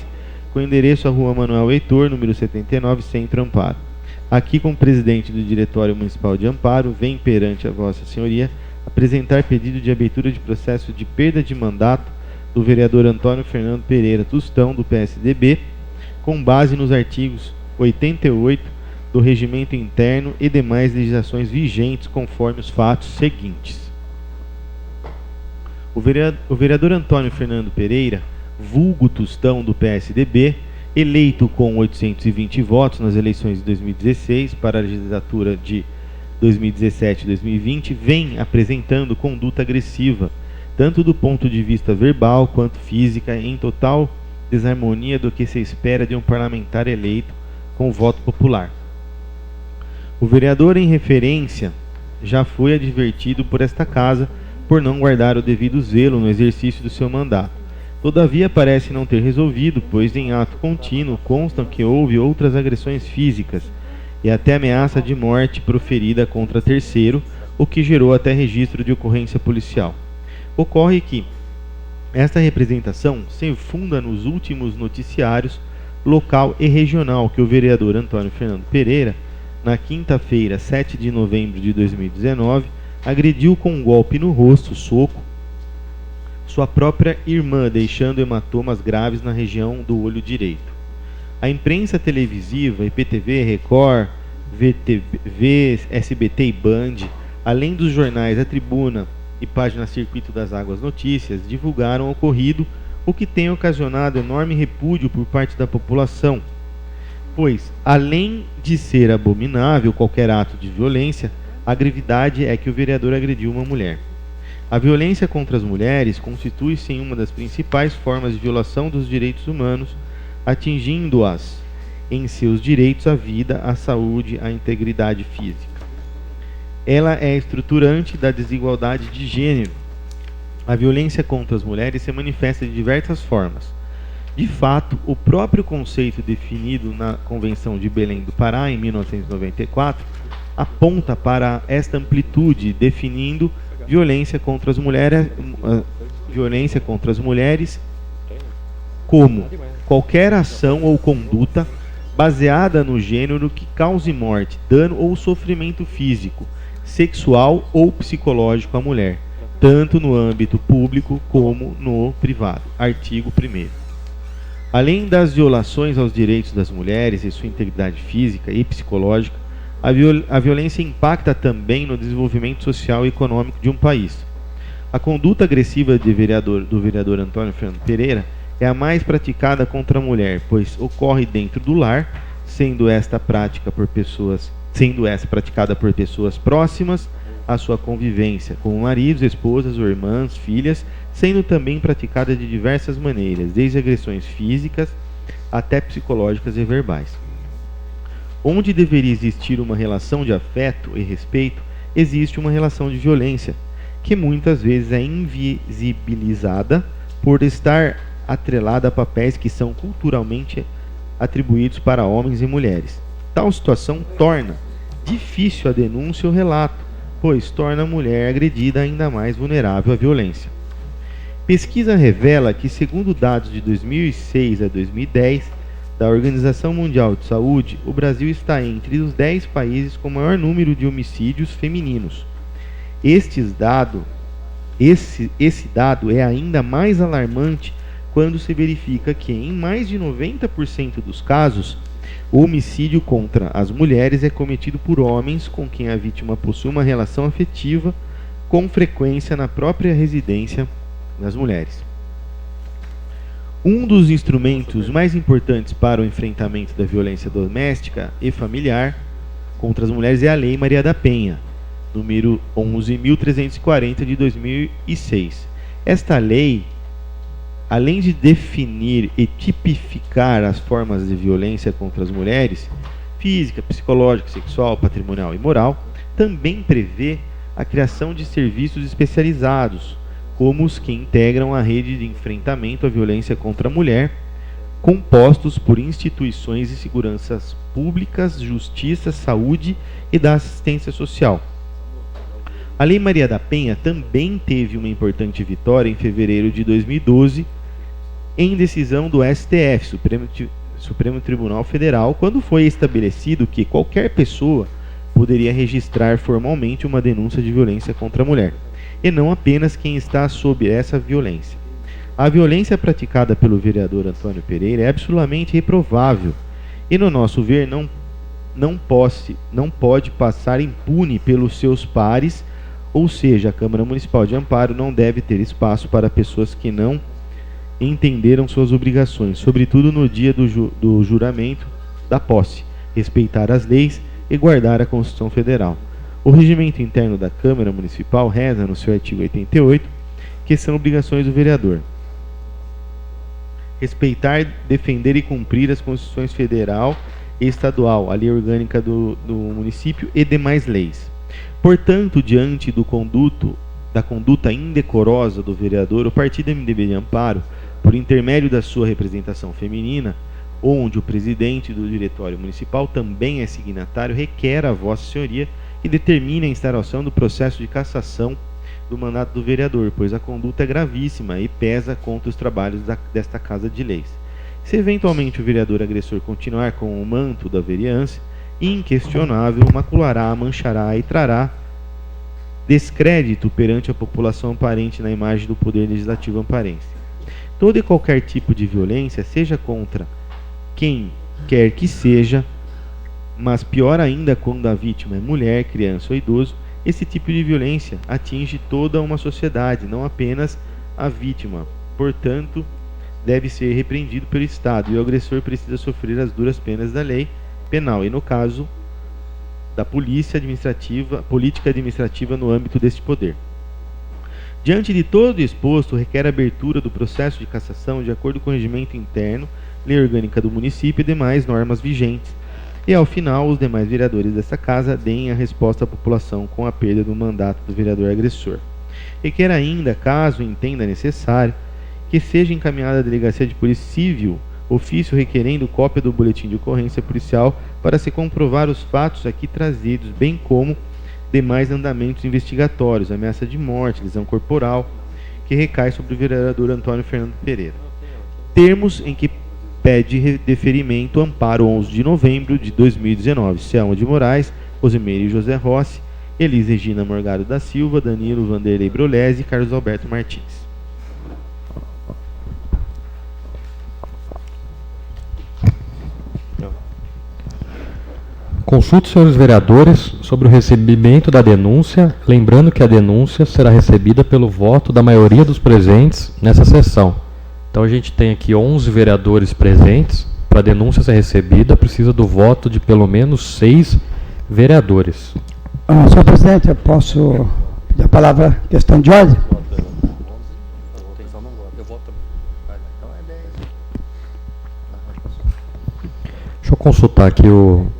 com endereço à Rua Manuel Heitor, número 79, Centro Amparo. aqui como presidente do Diretório Municipal de Amparo, vem perante a Vossa Senhoria apresentar pedido de abertura de processo de perda de mandato do vereador Antônio Fernando Pereira Tostão, do PSDB, com base nos artigos 88 do Regimento Interno e demais legislações vigentes, conforme os fatos seguintes. O vereador Antônio Fernando Pereira, vulgo Tostão, do PSDB, eleito com 820 votos nas eleições de 2016 para a legislatura de 2017 e 2020, vem apresentando conduta agressiva, tanto do ponto de vista verbal quanto física, em total desarmonia do que se espera de um parlamentar eleito com voto popular. O vereador em referência já foi advertido por esta casa por não guardar o devido zelo no exercício do seu mandato. Todavia parece não ter resolvido, pois em ato contínuo constam que houve outras agressões físicas e até ameaça de morte proferida contra terceiro, o que gerou até registro de ocorrência policial. Ocorre que esta representação se funda nos últimos noticiários local e regional que o vereador Antônio Fernando Pereira, na quinta-feira, 7 de novembro de 2019, agrediu com um golpe no rosto, soco, sua própria irmã, deixando hematomas graves na região do olho direito. A imprensa televisiva, IPTV, Record, VTV, SBT e Band, além dos jornais A Tribuna e Página Circuito das Águas Notícias, divulgaram o ocorrido, o que tem ocasionado enorme repúdio por parte da população, pois, além de ser abominável qualquer ato de violência, a gravidade é que o vereador agrediu uma mulher. A violência contra as mulheres constitui-se em uma das principais formas de violação dos direitos humanos, atingindo-as em seus direitos à vida, à saúde, à integridade física. Ela é estruturante da desigualdade de gênero. A violência contra as mulheres se manifesta de diversas formas. De fato, o próprio conceito definido na Convenção de Belém do Pará, em 1994, aponta para esta amplitude, definindo violência contra as mulheres como qualquer ação ou conduta baseada no gênero que cause morte, dano ou sofrimento físico, sexual ou psicológico à mulher, tanto no âmbito público como no privado. Artigo 1º. Além das violações aos direitos das mulheres e sua integridade física e psicológica, a violência impacta também no desenvolvimento social e econômico de um país. A conduta agressiva do vereador Antônio Fernando Pereira é a mais praticada contra a mulher, pois ocorre dentro do lar, sendo esta praticada por pessoas próximas à sua convivência, com maridos, esposas ou irmãs, filhas, sendo também praticada de diversas maneiras, desde agressões físicas até psicológicas e verbais. Onde deveria existir uma relação de afeto e respeito, existe uma relação de violência, que muitas vezes é invisibilizada por estar atrelada a papéis que são culturalmente atribuídos para homens e mulheres. Tal situação torna difícil a denúncia ou relato, pois torna a mulher agredida ainda mais vulnerável à violência. Pesquisa revela que, segundo dados de 2006 a 2010, da Organização Mundial de Saúde, o Brasil está entre os 10 países com maior número de homicídios femininos. Esse dado é ainda mais alarmante quando se verifica que, em mais de 90% dos casos, o homicídio contra as mulheres é cometido por homens com quem a vítima possui uma relação afetiva, com frequência na própria residência das mulheres. Um dos instrumentos mais importantes para o enfrentamento da violência doméstica e familiar contra as mulheres é a Lei Maria da Penha, número 11.340 de 2006. Esta lei, além de definir e tipificar as formas de violência contra as mulheres, física, psicológica, sexual, patrimonial e moral, também prevê a criação de serviços especializados, como os que integram a rede de enfrentamento à violência contra a mulher, compostos por instituições de seguranças públicas, justiça, saúde e da assistência social. A Lei Maria da Penha também teve uma importante vitória em fevereiro de 2012, em decisão do STF, Supremo Tribunal Federal, quando foi estabelecido que qualquer pessoa poderia registrar formalmente uma denúncia de violência contra a mulher, e não apenas quem está sob essa violência. A violência praticada pelo vereador Antônio Pereira é absolutamente reprovável e, no nosso ver, não pode passar impune pelos seus pares, ou seja, a Câmara Municipal de Amparo não deve ter espaço para pessoas que não entenderam suas obrigações, sobretudo no dia do juramento da posse, respeitar as leis e guardar a Constituição Federal. O regimento interno da Câmara Municipal reza no seu artigo 88 que são obrigações do vereador: respeitar, defender e cumprir as Constituições Federal e Estadual, a lei orgânica do município e demais leis. Portanto, diante da conduta indecorosa do vereador, o partido MDB de Amparo, por intermédio da sua representação feminina, onde o presidente do diretório municipal também é signatário, requer a Vossa Senhoria e determina a instauração do processo de cassação do mandato do vereador, pois a conduta é gravíssima e pesa contra os trabalhos desta Casa de Leis. Se eventualmente o vereador agressor continuar com o manto da vereança, inquestionável, maculará, manchará e trará descrédito perante a população amparente na imagem do Poder Legislativo amparense. Todo e qualquer tipo de violência, seja contra quem quer que seja, mas pior ainda quando a vítima é mulher, criança ou idoso, esse tipo de violência atinge toda uma sociedade, não apenas a vítima. Portanto, deve ser repreendido pelo Estado e o agressor precisa sofrer as duras penas da lei penal e, no caso, da política administrativa no âmbito deste poder. Diante de todo o exposto, requer a abertura do processo de cassação de acordo com o regimento interno, lei orgânica do município e demais normas vigentes. E, ao final, os demais vereadores desta Casa deem a resposta à população com a perda do mandato do vereador agressor. Requer ainda, caso entenda necessário, que seja encaminhada à Delegacia de Polícia Civil ofício requerendo cópia do boletim de ocorrência policial para se comprovar os fatos aqui trazidos, bem como demais andamentos investigatórios, ameaça de morte, lesão corporal, que recai sobre o vereador Antônio Fernando Pereira. Termos em que pede deferimento amparo 11 de novembro de 2019. Selma de Moraes, Rosimeire José Rossi, Elis Regina Morgado da Silva, Danilo Vanderlei Brolese e Carlos Alberto Martins. Consulte, senhores vereadores, sobre o recebimento da denúncia, lembrando que a denúncia será recebida pelo voto da maioria dos presentes nessa sessão. Então a gente tem aqui 11 vereadores presentes. Para a denúncia ser recebida, precisa do voto de pelo menos 6 vereadores. Senhor presidente, eu posso pedir a palavra, questão de ordem? Deixa eu consultar aqui o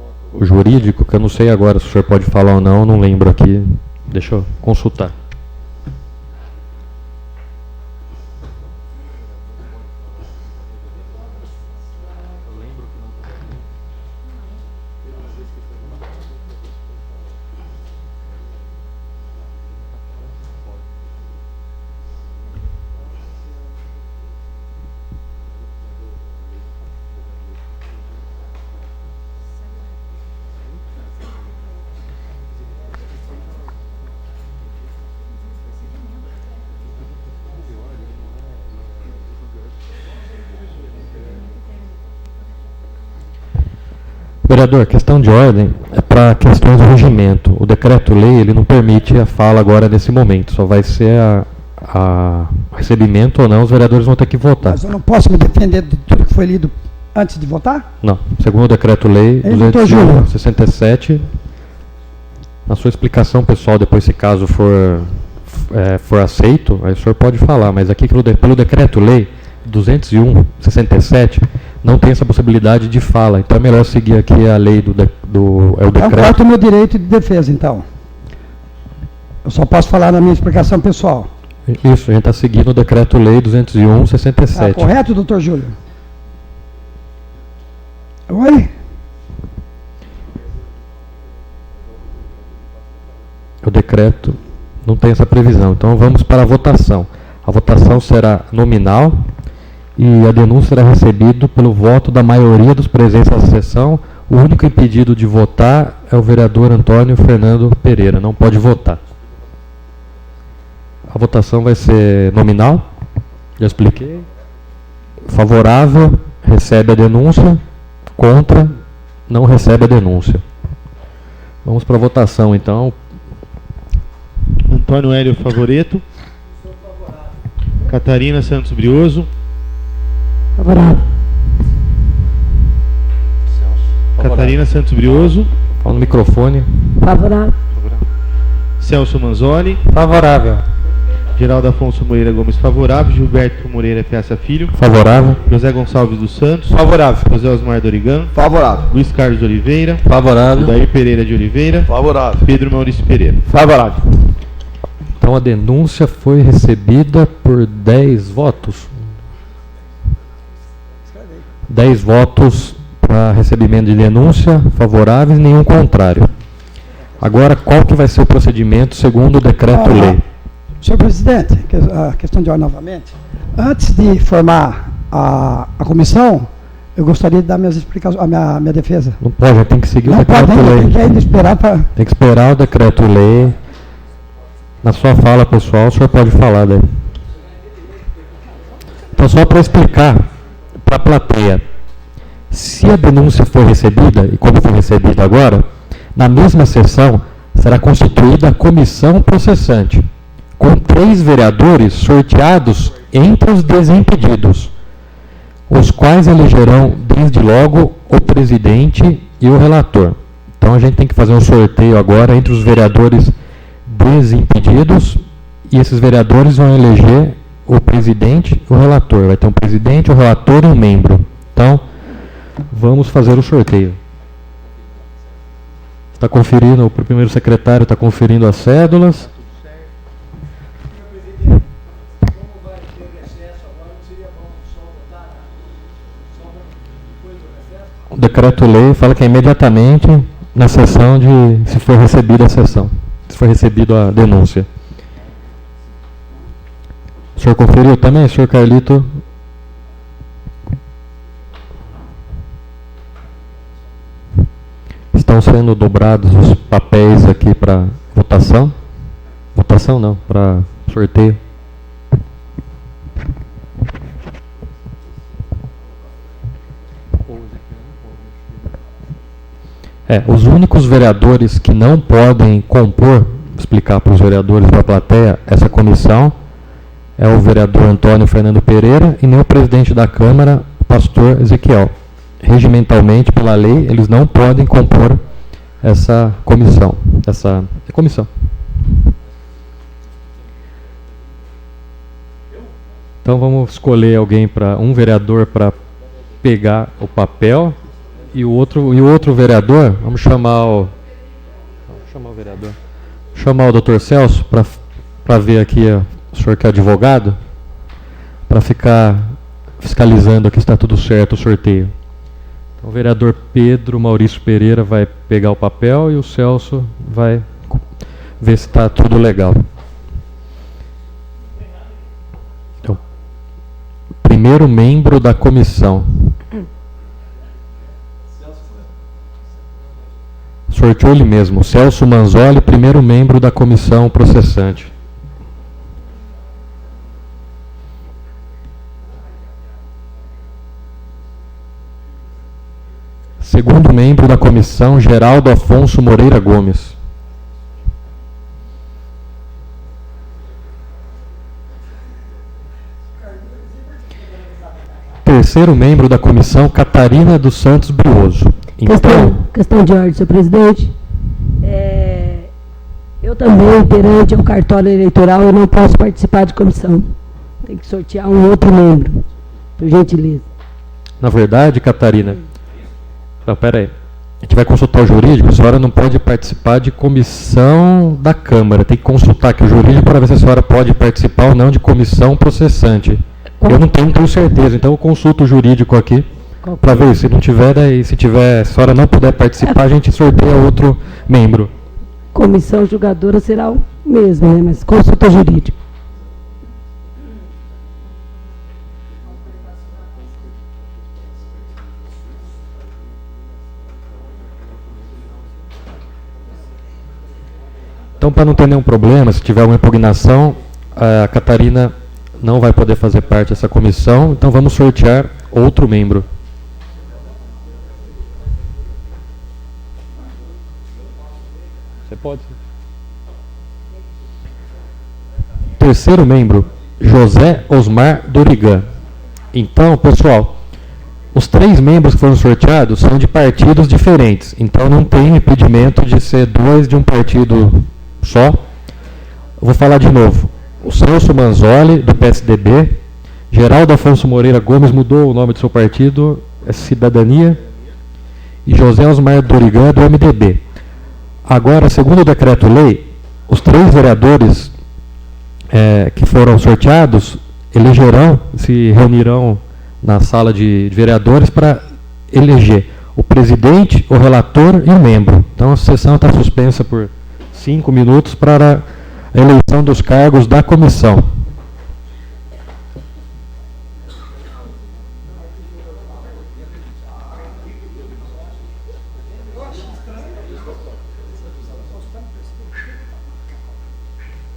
jurídico, que eu não sei agora se o senhor pode falar ou não lembro aqui. Deixa eu consultar. Vereador, questão de ordem é para questões do regimento. O decreto-lei ele não permite a fala agora nesse momento, só vai ser a recebimento ou não, os vereadores vão ter que votar. Mas eu não posso me defender de tudo que foi lido antes de votar? Não. Segundo o decreto-lei 267, na sua explicação, pessoal, depois se caso for aceito, aí o senhor pode falar, mas aqui pelo decreto-lei 201/67 não tem essa possibilidade de fala, então é melhor seguir aqui a lei do decreto. Eu corto o meu direito de defesa, então. Eu só posso falar na minha explicação pessoal. Isso, a gente está seguindo o decreto-lei 201/67. Correto, doutor Júlio? Oi? O decreto não tem essa previsão, então vamos para a votação. A votação será nominal e a denúncia será recebida pelo voto da maioria dos presentes na sessão. O único impedido de votar é o vereador Antônio Fernando Pereira. Não pode votar. A votação vai ser nominal. Já expliquei. Favorável, recebe a denúncia. Contra, não recebe a denúncia. Vamos para a votação, então. Antônio Hélio Favoreto. Catarina Santos Brioso. Favorável. Catarina Santos Brioso. Fala no microfone. Favorável. Celso Manzoli. Favorável. Geraldo Afonso Moreira Gomes, favorável. Gilberto Moreira Piaça Filho. Favorável. José Gonçalves dos Santos. Favorável. José Osmar Dorigan. Favorável. Luiz Carlos de Oliveira. Favorável. Daí Pereira de Oliveira. Favorável. Pedro Maurício Pereira. Favorável. Então a denúncia foi recebida por 10 votos. 10 votos para recebimento de denúncia, favoráveis e nenhum contrário. Agora, qual que vai ser o procedimento segundo o decreto-lei? Senhor presidente, a questão de ordem novamente. Antes de formar a comissão, eu gostaria de dar minhas explicações, a minha defesa. Não pode, tem que seguir o Não pode, decreto-lei. tem que esperar para... Tem que esperar o decreto-lei. Na sua fala, pessoal, o senhor pode falar daí. Então, só para explicar para a plateia. Se a denúncia for recebida, e como foi recebida agora, na mesma sessão será constituída a comissão processante, com 3 vereadores sorteados entre os desimpedidos, os quais elegerão desde logo o presidente e o relator. Então a gente tem que fazer um sorteio agora entre os vereadores desimpedidos, e esses vereadores vão eleger o presidente e o relator. Vai ter um presidente, um relator e um membro. Então, vamos fazer o sorteio. Está conferindo, o primeiro secretário está conferindo as cédulas. O decreto-lei fala que é imediatamente na sessão de, se for recebida a sessão, se for recebida a denúncia. O senhor conferiu também, senhor Carlito? Estão sendo dobrados os papéis aqui para votação. Votação não, para sorteio. Os únicos vereadores que não podem compor, explicar para os vereadores e para a plateia, essa comissão, é o vereador Antônio Fernando Pereira e nem o presidente da Câmara, o pastor Ezequiel. Regimentalmente, pela lei, eles não podem compor essa comissão. Então vamos escolher alguém para um vereador para pegar o papel e o outro vereador, vamos chamar o vereador. Chamar o Dr. Celso para ver aqui, o senhor que é advogado, para ficar fiscalizando aqui se está tudo certo o sorteio. Então, o vereador Pedro Maurício Pereira vai pegar o papel e o Celso vai ver se está tudo legal. Então, primeiro membro da comissão. Sorteou ele mesmo, Celso Manzoli, primeiro membro da comissão processante. Segundo membro da comissão, Geraldo Afonso Moreira Gomes. Terceiro membro da comissão, Catarina dos Santos Brioso. Questão de ordem, senhor presidente. Eu também, perante ao cartório eleitoral, eu não posso participar de comissão. Tem que sortear um outro membro, por gentileza. Na verdade, Catarina, não, pera aí. A gente vai consultar o jurídico, a senhora não pode participar de comissão da Câmara. Tem que consultar aqui o jurídico para ver se a senhora pode participar ou não de comissão processante. Eu não tenho certeza, então eu consulto o jurídico aqui para ver se não tiver, daí se tiver, se a senhora não puder participar, a gente sorteia outro membro. Comissão julgadora será o mesmo, né? Mas consulta jurídico. Então, para não ter nenhum problema, se tiver alguma impugnação, a Catarina não vai poder fazer parte dessa comissão, então vamos sortear outro membro. Você pode. Terceiro membro, José Osmar Dorigan. Então, pessoal, os 3 membros que foram sorteados são de partidos diferentes, então não tem impedimento de ser 2 de um partido só. Vou falar de novo. O Celso Manzoli, do PSDB, Geraldo Afonso Moreira Gomes mudou o nome do seu partido, é Cidadania, e José Osmar Dorigan, do MDB. Agora, segundo o decreto-lei, os 3 vereadores que foram sorteados se reunirão na sala de vereadores para eleger o presidente, o relator e o membro. Então a sessão está suspensa por 5 minutos para a eleição dos cargos da comissão.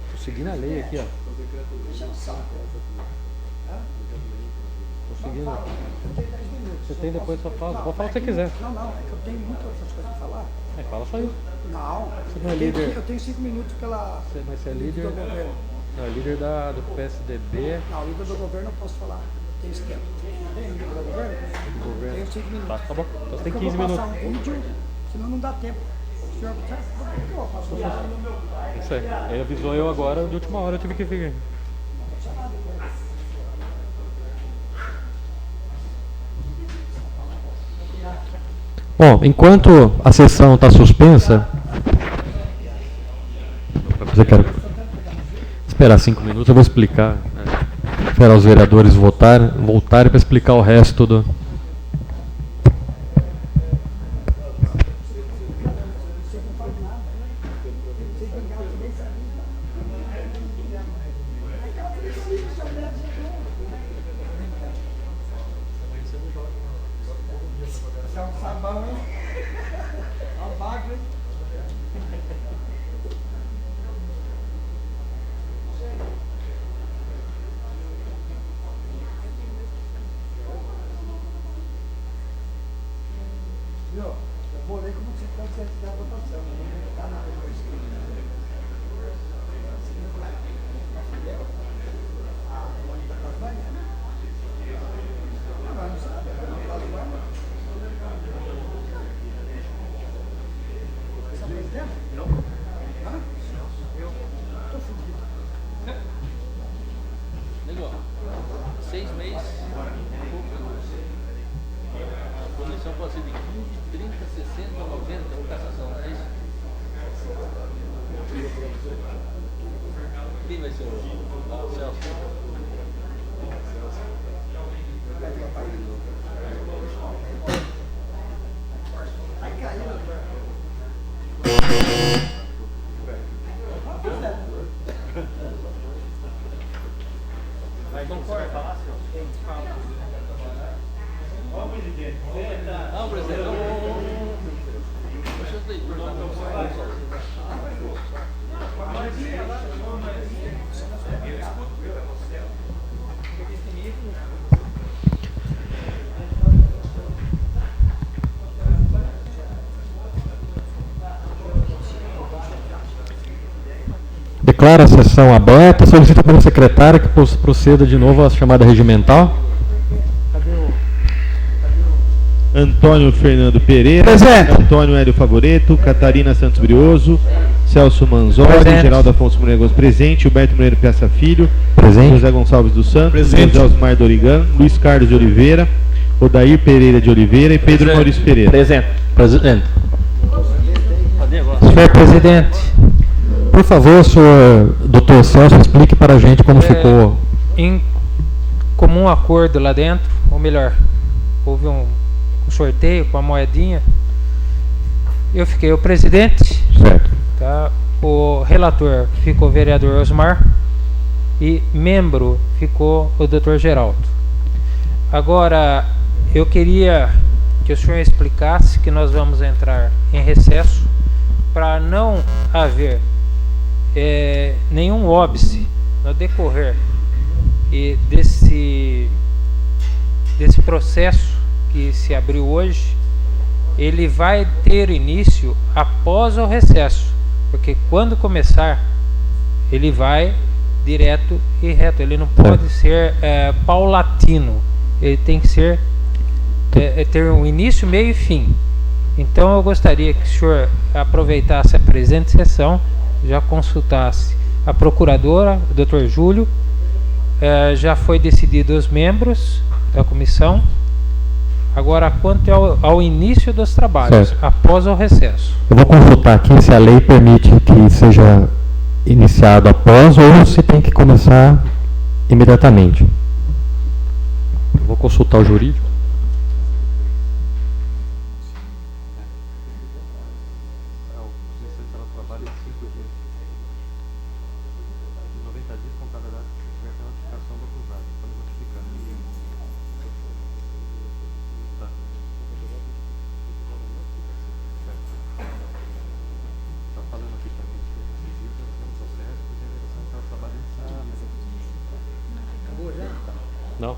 Estou seguindo a lei aqui, ó. Estou seguindo. Você tem depois só fala. Pode falar o que você quiser. Não, é que eu tenho muitas outras coisas para falar. Fala só isso. Não, Você não é líder. eu tenho 5 minutos pela. Mas você é líder. Do governo. Não, é líder do PSDB. Não, líder do governo eu posso falar. Eu tenho esse tempo. Tem líder do governo? Do governo. Tenho 5 minutos. Tá bom. Então você tem Eu 15 vou minutos. passar um vídeo, senão não dá tempo. O senhor, por que eu faço isso? Não sei. Ele avisou eu agora, de última hora eu tive que ficar. Bom, enquanto a sessão está suspensa, eu quero esperar 5 minutos, eu vou explicar, esperar os vereadores voltarem para explicar o resto do... Nego, 6 meses. A punição pode ser de 15, 30, 60, 90 ou cassação, não é isso? Quem vai ser o Celso? Não, presidente, não. Deixa eu perguntar para você. Declaro a sessão aberta. Solicito para o secretário que proceda de novo à chamada regimental. Antônio Fernando Pereira, Presente. Antônio Hélio Favoreto, Catarina Santos Brioso, Celso Manzoli, Presente. Geraldo Afonso Moreira Gomes presente, Humberto Moreira Piazza Filho, Presente. José Gonçalves dos Santos, Presente. José Osmar Dorigan, Luiz Carlos de Oliveira, Odair Pereira de Oliveira e Pedro Maurício Pereira. Presente. Presidente. Senhor presidente, Por favor, senhor Dr. Celso, explique para a gente como ficou. em comum acordo lá dentro, ou melhor, houve um sorteio com a moedinha. Eu fiquei o presidente, Certo. tá? O relator ficou o vereador Osmar e membro ficou o Dr. Geraldo. Agora, eu queria que o senhor explicasse que nós vamos entrar em recesso para não haver nenhum óbice no decorrer desse processo que se abriu hoje, ele vai ter início após o recesso, porque quando começar, ele vai direto e reto, ele não pode ser paulatino, ele tem que ser ter um início, meio e fim. Então eu gostaria que o senhor aproveitasse a presente sessão, já consultasse a procuradora, o Dr. Júlio, já foi decidido os membros da comissão. Agora, quanto ao início dos trabalhos, certo, após o recesso. Eu vou consultar aqui se a lei permite que seja iniciado após ou se tem que começar imediatamente. Eu vou consultar o jurídico. Não.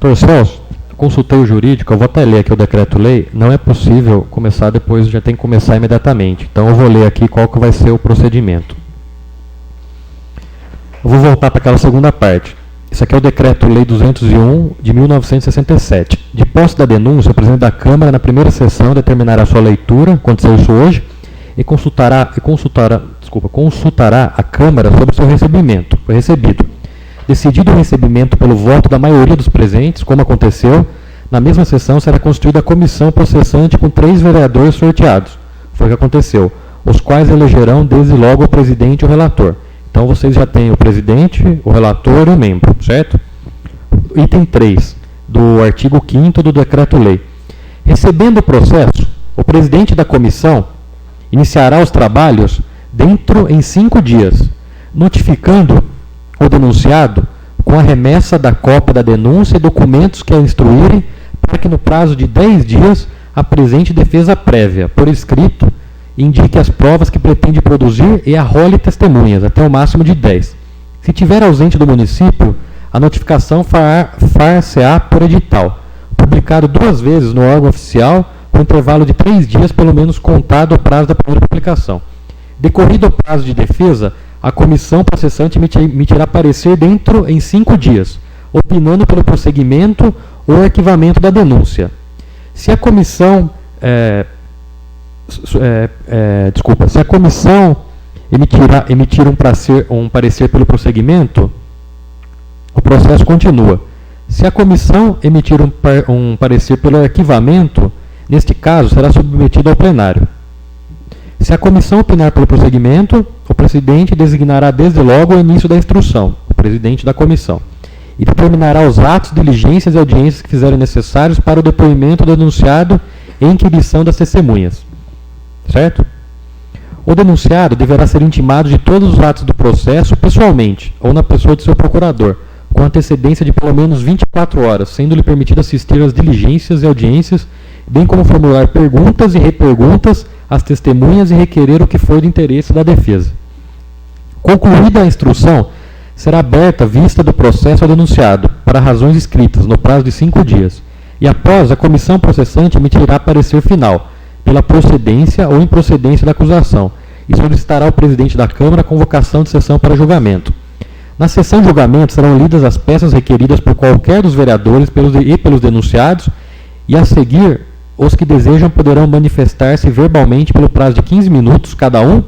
Doutor Celso, consultei o jurídico, eu vou até ler aqui o decreto-lei, não é possível começar depois, já tem que começar imediatamente. Então eu vou ler aqui qual que vai ser o procedimento. Eu vou voltar para aquela segunda parte. Isso aqui é o decreto-lei 201 de 1967. De posse da denúncia, o presidente da Câmara, na primeira sessão, determinará a sua leitura, aconteceu isso hoje, e consultará a Câmara sobre o seu recebimento. Foi recebido. Decidido o recebimento pelo voto da maioria dos presentes, como aconteceu, na mesma sessão será constituída a comissão processante com 3 vereadores sorteados. Foi o que aconteceu, os quais elegerão desde logo o presidente e o relator. Então vocês já têm o presidente, o relator e o membro, certo? Item 3 do artigo 5º do decreto-lei. Recebendo o processo, o presidente da comissão iniciará os trabalhos em 5 dias, notificando o denunciado com a remessa da cópia da denúncia e documentos que a instruírem, para que no prazo de 10 dias apresente defesa prévia, por escrito, indique as provas que pretende produzir e arrole testemunhas, até o máximo de 10. Se tiver ausente do município, a notificação far-se-á por edital, publicado 2 vezes no órgão oficial, com intervalo de 3 dias, pelo menos contado ao prazo da primeira publicação. Decorrido o prazo de defesa, a comissão processante emitirá parecer em 5 dias, opinando pelo prosseguimento ou arquivamento da denúncia. Se a comissão emitir um parecer pelo prosseguimento, o processo continua. Se a comissão emitir um parecer pelo arquivamento, neste caso será submetido ao plenário. Se a comissão opinar pelo prosseguimento, o presidente designará desde logo o início da instrução, o presidente da comissão, e determinará os atos, diligências e audiências que fizerem necessários para o depoimento do denunciado e inquirição das testemunhas. Certo? O denunciado deverá ser intimado de todos os atos do processo pessoalmente, ou na pessoa de seu procurador, com antecedência de pelo menos 24 horas, sendo-lhe permitido assistir às diligências e audiências, bem como formular perguntas e reperguntas às testemunhas e requerer o que for de interesse da defesa. Concluída a instrução, será aberta a vista do processo ao denunciado, para razões escritas, no prazo de 5 dias, e após a comissão processante emitirá parecer final, pela procedência ou improcedência da acusação, e solicitará ao presidente da Câmara a convocação de sessão para julgamento. Na sessão de julgamento serão lidas as peças requeridas por qualquer dos vereadores e pelos denunciados, e a seguir, os que desejam poderão manifestar-se verbalmente pelo prazo de 15 minutos cada um,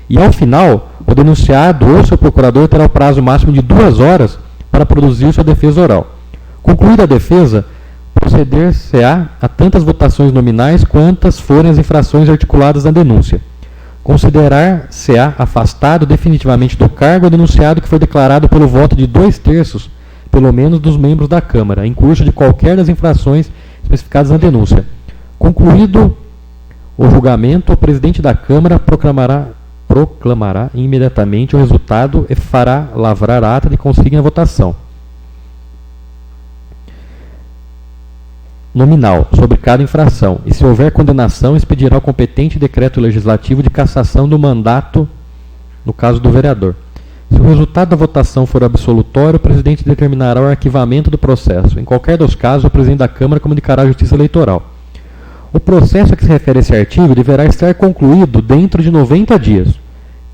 e ao final, o denunciado ou seu procurador terá o prazo máximo de 2 horas para produzir sua defesa oral. Concluída a defesa, proceder-se-á a tantas votações nominais quantas forem as infrações articuladas na denúncia. Considerar-se-á afastado definitivamente do cargo o denunciado que foi declarado pelo voto de 2/3, pelo menos, dos membros da Câmara, em curso de qualquer das infrações especificadas na denúncia. Concluído o julgamento, o presidente da Câmara proclamará imediatamente o resultado e fará lavrar a ata de consigna à votação nominal sobre cada infração, e se houver condenação, expedirá o competente decreto legislativo de cassação do mandato no caso do vereador. Se o resultado da votação for absolutório, o presidente determinará o arquivamento do processo. Em qualquer dos casos, o presidente da Câmara comunicará à Justiça Eleitoral. O processo a que se refere esse artigo deverá estar concluído dentro de 90 dias.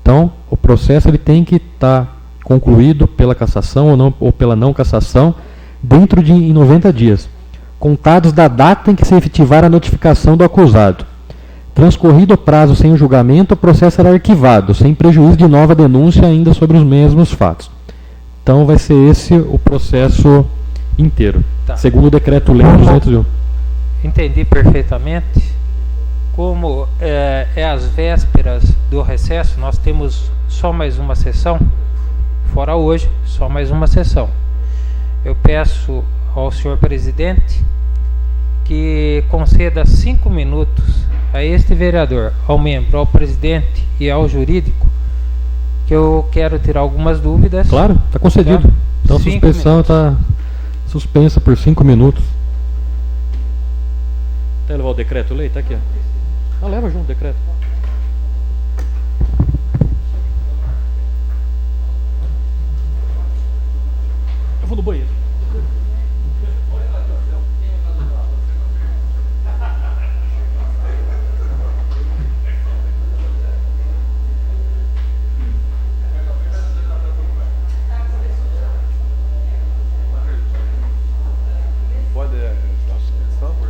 Então, o processo ele tem que estar concluído pela cassação ou pela não cassação dentro de 90 dias, contados da data em que se efetivar a notificação do acusado. Transcorrido o prazo sem o julgamento, o processo será arquivado, sem prejuízo de nova denúncia ainda sobre os mesmos fatos. Então, vai ser esse o processo inteiro, Tá. segundo o Decreto-Lei 201. Entendi perfeitamente. Como é às vésperas do recesso, nós temos só mais uma sessão, fora hoje, só mais uma sessão. Eu peço ao senhor presidente que conceda 5 minutos a este vereador, ao membro, ao presidente e ao jurídico, que eu quero tirar algumas dúvidas. Claro, está concedido. Tá? Então a 5 suspensão minutos. está suspensa por 5 minutos. Até levar o decreto-lei? Está aqui. Ó. Leva junto o decreto. Eu vou no banheiro. Pode dar suspensão, por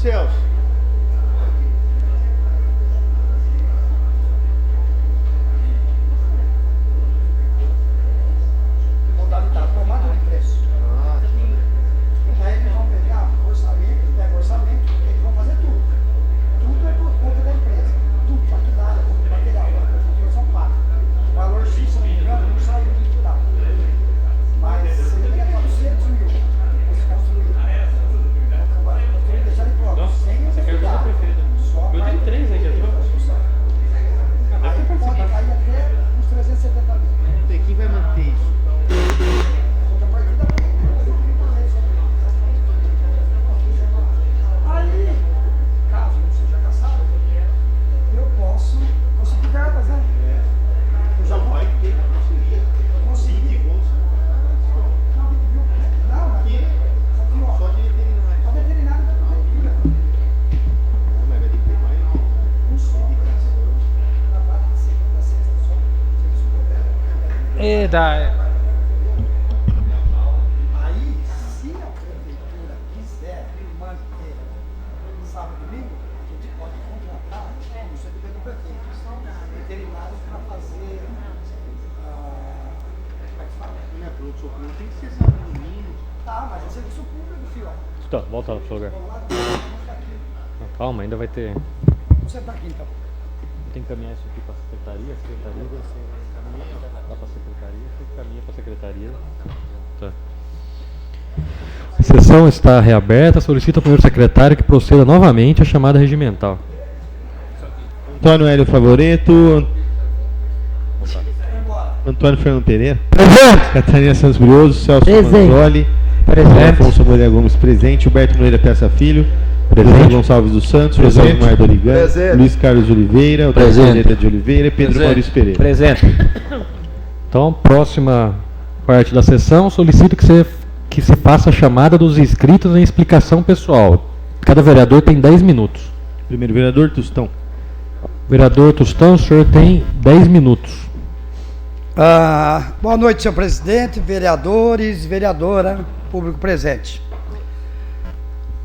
Celso. Modalidade tomada de preço. Aí eles vão pegar orçamento, pega orçamento, eles vão fazer tudo. Tudo é por conta da empresa. Tudo, maquinária, tudo, material, a prefeitura são pagas. O valor X, se não me engano, não sai muito da. Mas seria 400 mil. Você construir. Eu deixar ele pronto. Sem você quer usar a prefeita. só Eu tenho 3 aí, já viu? Aí pode cair até uns 370 mil. Quem vai manter isso? Aí, caso não seja caçado, eu posso conseguir verbas, né? Eu já vou. Vai ter que conseguir. Conseguir. Não, aqui. Só de veterinário. Só veterinário da prefeitura. Não, mas vai ter que ter mais. Um só. Trabalho de segunda a sexta só. Se eles puderem. Aí, se a prefeitura quiser manter sábado e domingo, a gente pode contratar o CDB do prefeito, veterinário para fazer. Como é que fala? Não é pronto, socorro. Tem que ser sábado e domingo. Tá, mas é serviço público, filho. Tá, volta lá pro seu lugar. Vamos lá, vamos ficar aqui. Não, calma, ainda vai ter. Vamos sentar aqui então. Tem que encaminhar isso aqui para a secretaria. A secretaria você encaminha lá para a secretaria, você encaminha para a secretaria. Tá. A sessão está reaberta. Solicito ao primeiro secretário que proceda novamente à chamada regimental. Antônio Hélio Favoreto. Antônio Fernando Pereira. Presente. Catarina Santos Brioso. Celso Presente. Manzoli. Presente. Afonso Moreira Gomes presente. Huberto Moreira Peça Filho. José Gonçalves dos Santos. José Osmar do Origano. Luiz Carlos de Oliveira. Presente. De Oliveira e Pedro Maurício Pereira. Presente. Então, próxima parte da sessão, solicito que se faça a chamada dos inscritos em explicação pessoal. Cada vereador tem 10 minutos. Primeiro vereador, Tostão. Vereador Tostão, o senhor tem 10 minutos. Boa noite, senhor presidente, vereadores, vereadora, público presente.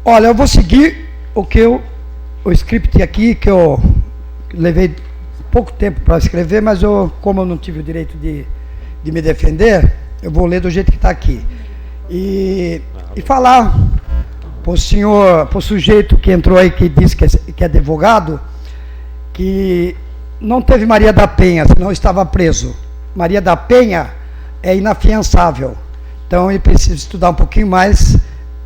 Olha, eu vou seguir o script aqui, que eu levei pouco tempo para escrever, mas como eu não tive o direito de me defender, eu vou ler do jeito que está aqui. E falar para o senhor, para o sujeito que entrou aí, que disse que é advogado, que não teve Maria da Penha, senão estava preso. Maria da Penha é inafiançável. Então ele precisa estudar um pouquinho mais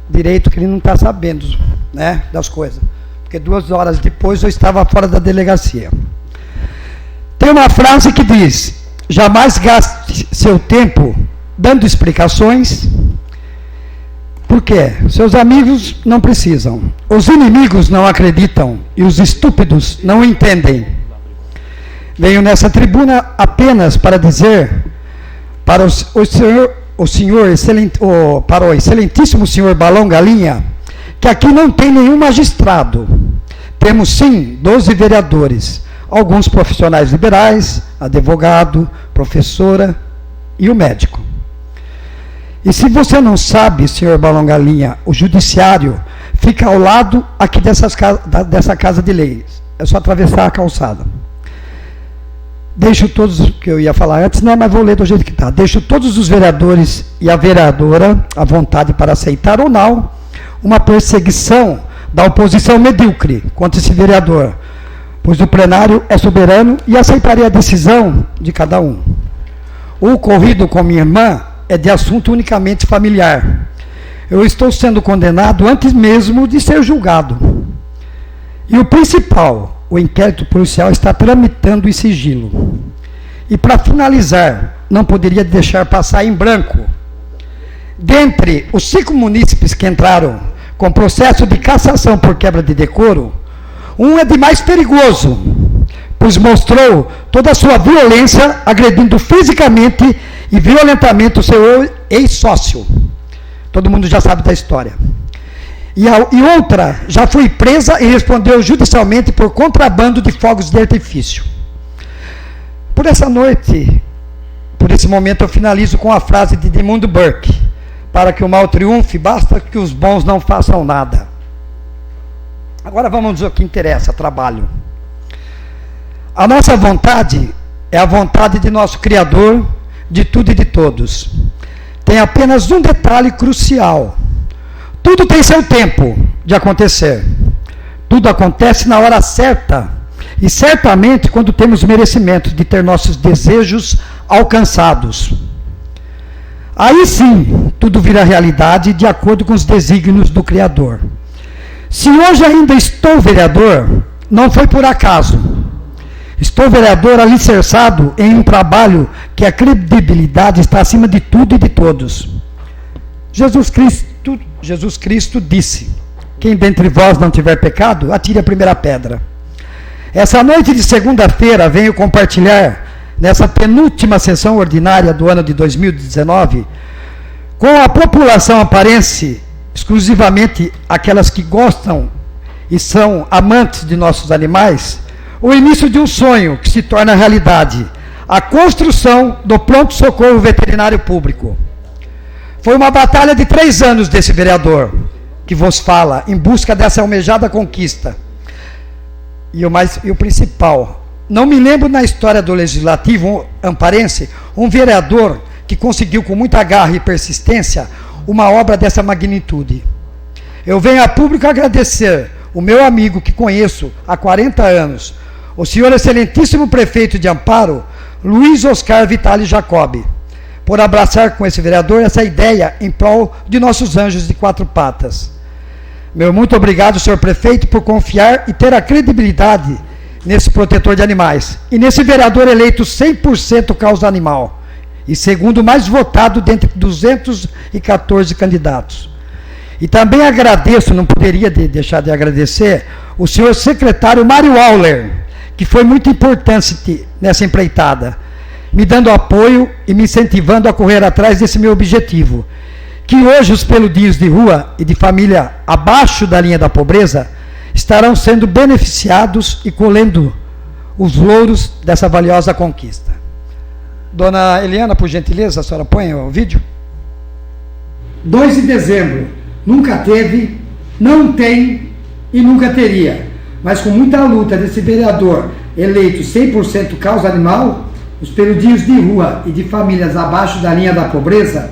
direito, que ele não está sabendo, né, das coisas. Porque 2 horas depois eu estava fora da delegacia. Tem uma frase que diz: jamais gaste seu tempo dando explicações. Por quê? Seus amigos não precisam. Os inimigos não acreditam e os estúpidos não entendem. Venho nessa tribuna apenas para dizer para para o excelentíssimo senhor Balão Galinha, que aqui não tem nenhum magistrado. Temos sim 12 vereadores, alguns profissionais liberais, advogado, professora e o médico. E se você não sabe, senhor Balão Galinha, o judiciário fica ao lado aqui dessa casa de leis. É só atravessar a calçada. Deixo todos, que eu ia falar antes, não, mas vou ler do jeito que está. Deixo todos os vereadores e a vereadora à vontade para aceitar ou não uma perseguição da oposição medíocre contra esse vereador, pois o plenário é soberano e aceitarei a decisão de cada um. O ocorrido com minha irmã é de assunto unicamente familiar. Eu estou sendo condenado antes mesmo de ser julgado. E o principal, o inquérito policial está tramitando em sigilo. E para finalizar, não poderia deixar passar em branco. Dentre os 5 munícipes que entraram com processo de cassação por quebra de decoro, um é de mais perigoso, pois mostrou toda a sua violência, agredindo fisicamente e violentamente o seu ex-sócio. Todo mundo já sabe da história. E outra já foi presa e respondeu judicialmente por contrabando de fogos de artifício. Por essa noite, por esse momento, eu finalizo com a frase de Edmund Burke: para que o mal triunfe, basta que os bons não façam nada. Agora vamos ao que interessa, trabalho. A nossa vontade é a vontade de nosso Criador, de tudo e de todos. Tem apenas um detalhe crucial. Tudo tem seu tempo de acontecer. Tudo acontece na hora certa. E certamente quando temos merecimento de ter nossos desejos alcançados. Aí sim, tudo vira realidade de acordo com os desígnios do Criador. Se hoje ainda estou vereador, não foi por acaso. Estou vereador alicerçado em um trabalho que a credibilidade está acima de tudo e de todos. Jesus Cristo disse: quem dentre vós não tiver pecado, atire a primeira pedra. Essa noite de segunda-feira venho compartilhar, nessa penúltima sessão ordinária do ano de 2019, com a população amparense, exclusivamente aquelas que gostam e são amantes de nossos animais, o início de um sonho que se torna realidade, a construção do pronto-socorro veterinário público. Foi uma batalha de 3 anos desse vereador, que vos fala, em busca dessa almejada conquista. E o principal, não me lembro na história do Legislativo amparense, um vereador que conseguiu com muita garra e persistência uma obra dessa magnitude. Eu venho a público agradecer o meu amigo que conheço há 40 anos, o senhor excelentíssimo prefeito de Amparo, Luiz Oscar Vitali Jacobi, por abraçar com esse vereador essa ideia em prol de nossos anjos de 4 patas. Meu muito obrigado, senhor prefeito, por confiar e ter a credibilidade nesse protetor de animais e nesse vereador eleito 100% causa animal e segundo mais votado dentre 214 candidatos. E também agradeço, não poderia deixar de agradecer, o senhor secretário Mário Auler, que foi muito importante nessa empreitada, me dando apoio e me incentivando a correr atrás desse meu objetivo, que hoje os peludinhos de rua e de família abaixo da linha da pobreza estarão sendo beneficiados e colhendo os louros dessa valiosa conquista. Dona Eliana, por gentileza, a senhora põe o vídeo? 2 de dezembro, nunca teve, não tem e nunca teria, mas com muita luta desse vereador eleito 100% causa animal, os peludinhos de rua e de famílias abaixo da linha da pobreza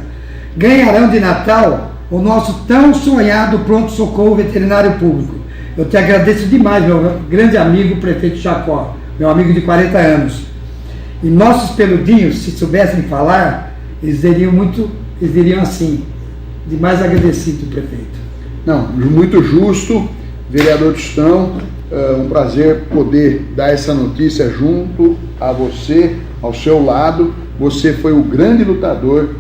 ganharão de Natal o nosso tão sonhado pronto-socorro veterinário público. Eu te agradeço demais, meu grande amigo, prefeito Jacó, meu amigo de 40 anos. E nossos peludinhos, se soubessem falar, eles diriam assim, demais agradecido, prefeito. Não, muito justo, vereador Tostão, um prazer poder dar essa notícia junto a você, ao seu lado. Você foi o grande lutador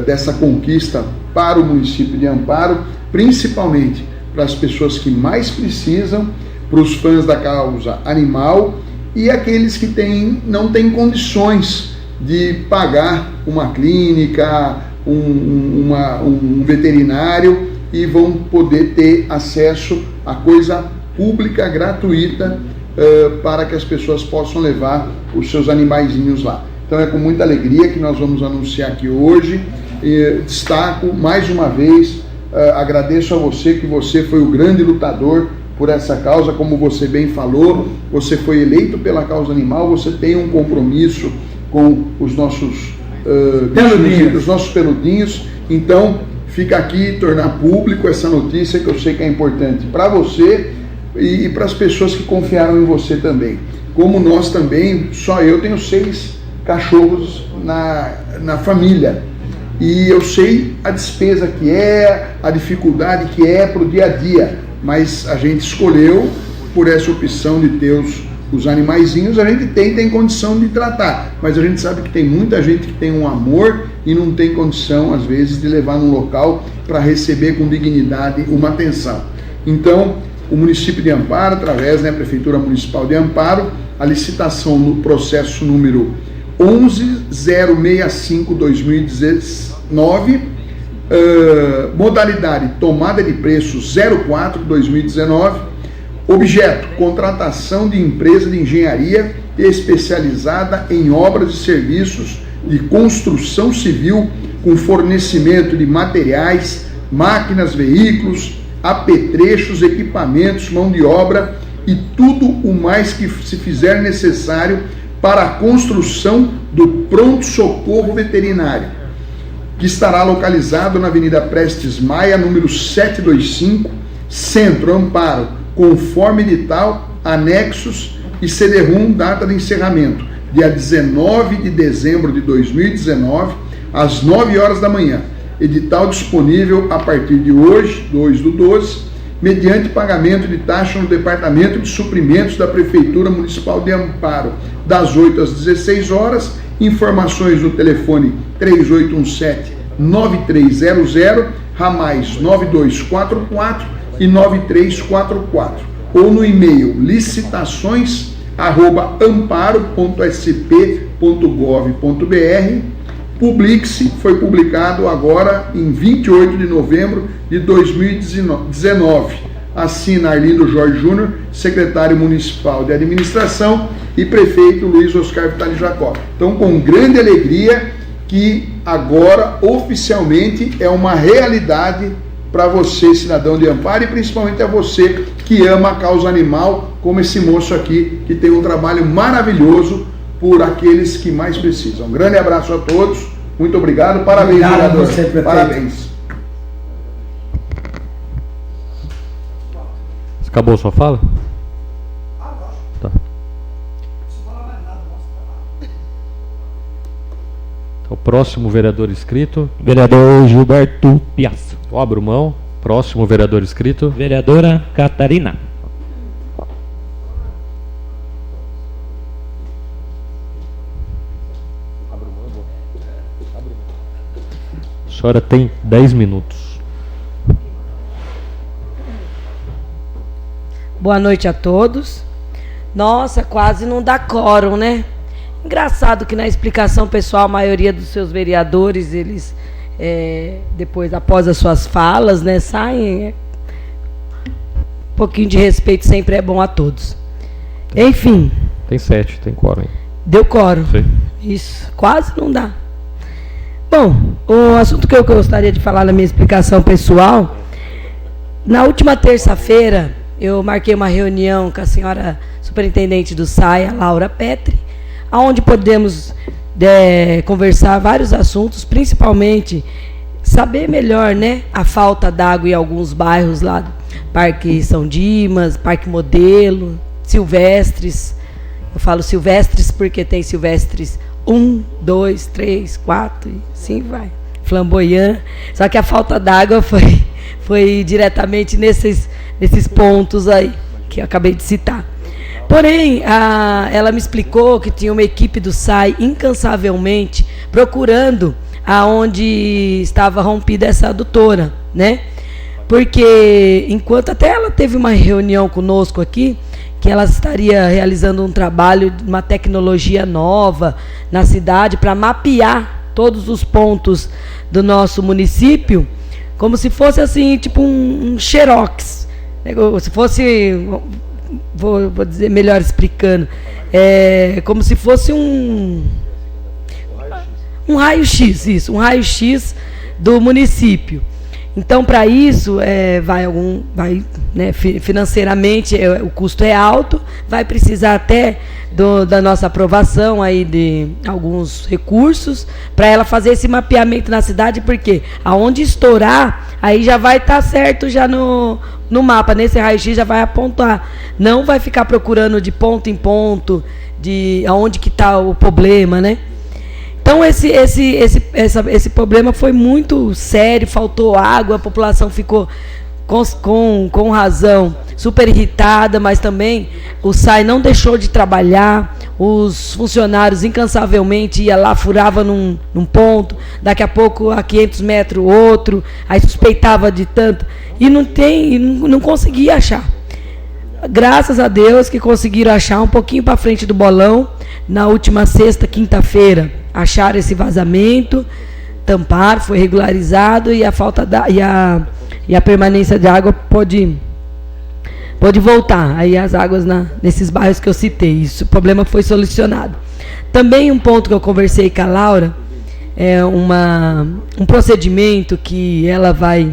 dessa conquista para o município de Amparo, principalmente para as pessoas que mais precisam, para os fãs da causa animal e aqueles que não têm condições de pagar uma clínica, um veterinário e vão poder ter acesso a coisa pública, gratuita, para que as pessoas possam levar os seus animaizinhos lá. Então é com muita alegria que nós vamos anunciar aqui hoje. Destaco mais uma vez, agradeço a você que você foi o grande lutador por essa causa, como você bem falou, você foi eleito pela causa animal, você tem um compromisso com os nossos peludinhos, então fica aqui tornar público essa notícia que eu sei que é importante para você e para as pessoas que confiaram em você também. Como nós também, só eu tenho 6 cachorros na família e eu sei a despesa que é, a dificuldade que é para o dia a dia, mas a gente escolheu por essa opção de ter os animaizinhos. A gente tem condição de tratar, mas a gente sabe que tem muita gente que tem um amor e não tem condição às vezes de levar num local para receber com dignidade uma atenção. Então o município de Amparo, através da Prefeitura Municipal de Amparo, a licitação no processo número 11065-2019, modalidade tomada de preço 04-2019, objeto contratação de empresa de engenharia especializada em obras e serviços de construção civil com fornecimento de materiais, máquinas, veículos, apetrechos, equipamentos, mão de obra e tudo o mais que se fizer necessário para a construção do pronto-socorro veterinário, que estará localizado na Avenida Prestes Maia, número 725, Centro, Amparo, conforme edital, anexos e CD-ROM, data de encerramento, dia 19 de dezembro de 2019, às 9 horas da manhã. Edital disponível a partir de hoje, 2/12, mediante pagamento de taxa no Departamento de Suprimentos da Prefeitura Municipal de Amparo, das 8 às 16 horas. Informações no telefone 3817-9300, ramais 9244 e 9344, ou no e-mail licitações@amparo.sp.gov.br. Publique-se, foi publicado agora em 28 de novembro de 2019. Assina Arlindo Jorge Júnior, secretário municipal de administração, e prefeito Luiz Oscar Vitale Jacó. Então, com grande alegria que agora oficialmente é uma realidade para você, cidadão de Amparo, e principalmente a você que ama a causa animal, como esse moço aqui, que tem um trabalho maravilhoso por aqueles que mais precisam. Um grande abraço a todos, muito obrigado, parabéns, vereador. Parabéns. Acabou a sua fala? Tá. Então, o próximo vereador inscrito, vereador Gilberto Piazza. Abro mão. Próximo vereador inscrito, vereadora Catarina. A senhora tem 10 minutos. Boa noite a todos. Nossa, quase não dá quórum, né? Engraçado que na explicação pessoal, a maioria dos seus vereadores, eles, depois, após as suas falas, né, saem. Um pouquinho de respeito sempre é bom a todos. Enfim. Tem 7, tem quórum aí. Deu quórum. Sim. Isso, quase não dá. Bom, o assunto que eu gostaria de falar na minha explicação pessoal, na última terça-feira, eu marquei uma reunião com a senhora superintendente do SAI, a Laura Petri, onde podemos conversar vários assuntos, principalmente saber melhor, né, a falta d'água em alguns bairros lá, Parque São Dimas, Parque Modelo, Silvestres. Eu falo Silvestres porque tem Silvestres 1, 2, 3, 4 e assim vai. Flamboyant. Só que a falta d'água foi diretamente nesses pontos aí que eu acabei de citar. Porém, ela me explicou que tinha uma equipe do SAI incansavelmente procurando aonde estava rompida essa adutora, né? Porque enquanto até ela teve uma reunião conosco aqui, que ela estaria realizando um trabalho, uma tecnologia nova na cidade para mapear todos os pontos do nosso município, como se fosse assim, tipo um xerox. Se fosse, vou dizer melhor explicando, como se fosse um raio-x, isso, um raio-x do município. Então, para isso, financeiramente o custo é alto, vai precisar até da nossa aprovação aí de alguns recursos para ela fazer esse mapeamento na cidade, porque aonde estourar, aí já vai estar certo já no mapa, nesse raio-x já vai apontar, não vai ficar procurando de ponto em ponto, de aonde que está o problema, né? Então, esse problema foi muito sério, faltou água, a população ficou, com razão, super irritada, mas também o SAI não deixou de trabalhar, os funcionários incansavelmente iam lá, furava num ponto, daqui a pouco a 500 metros outro, aí suspeitava de tanto, e não conseguia achar. Graças a Deus que conseguiram achar um pouquinho para frente do bolão, na última sexta, quinta-feira, acharam esse vazamento, tamparam, foi regularizado e a falta e a permanência de água pode voltar. Aí as águas nesses bairros que eu citei, isso, o problema foi solucionado. Também um ponto que eu conversei com a Laura, um procedimento que ela vai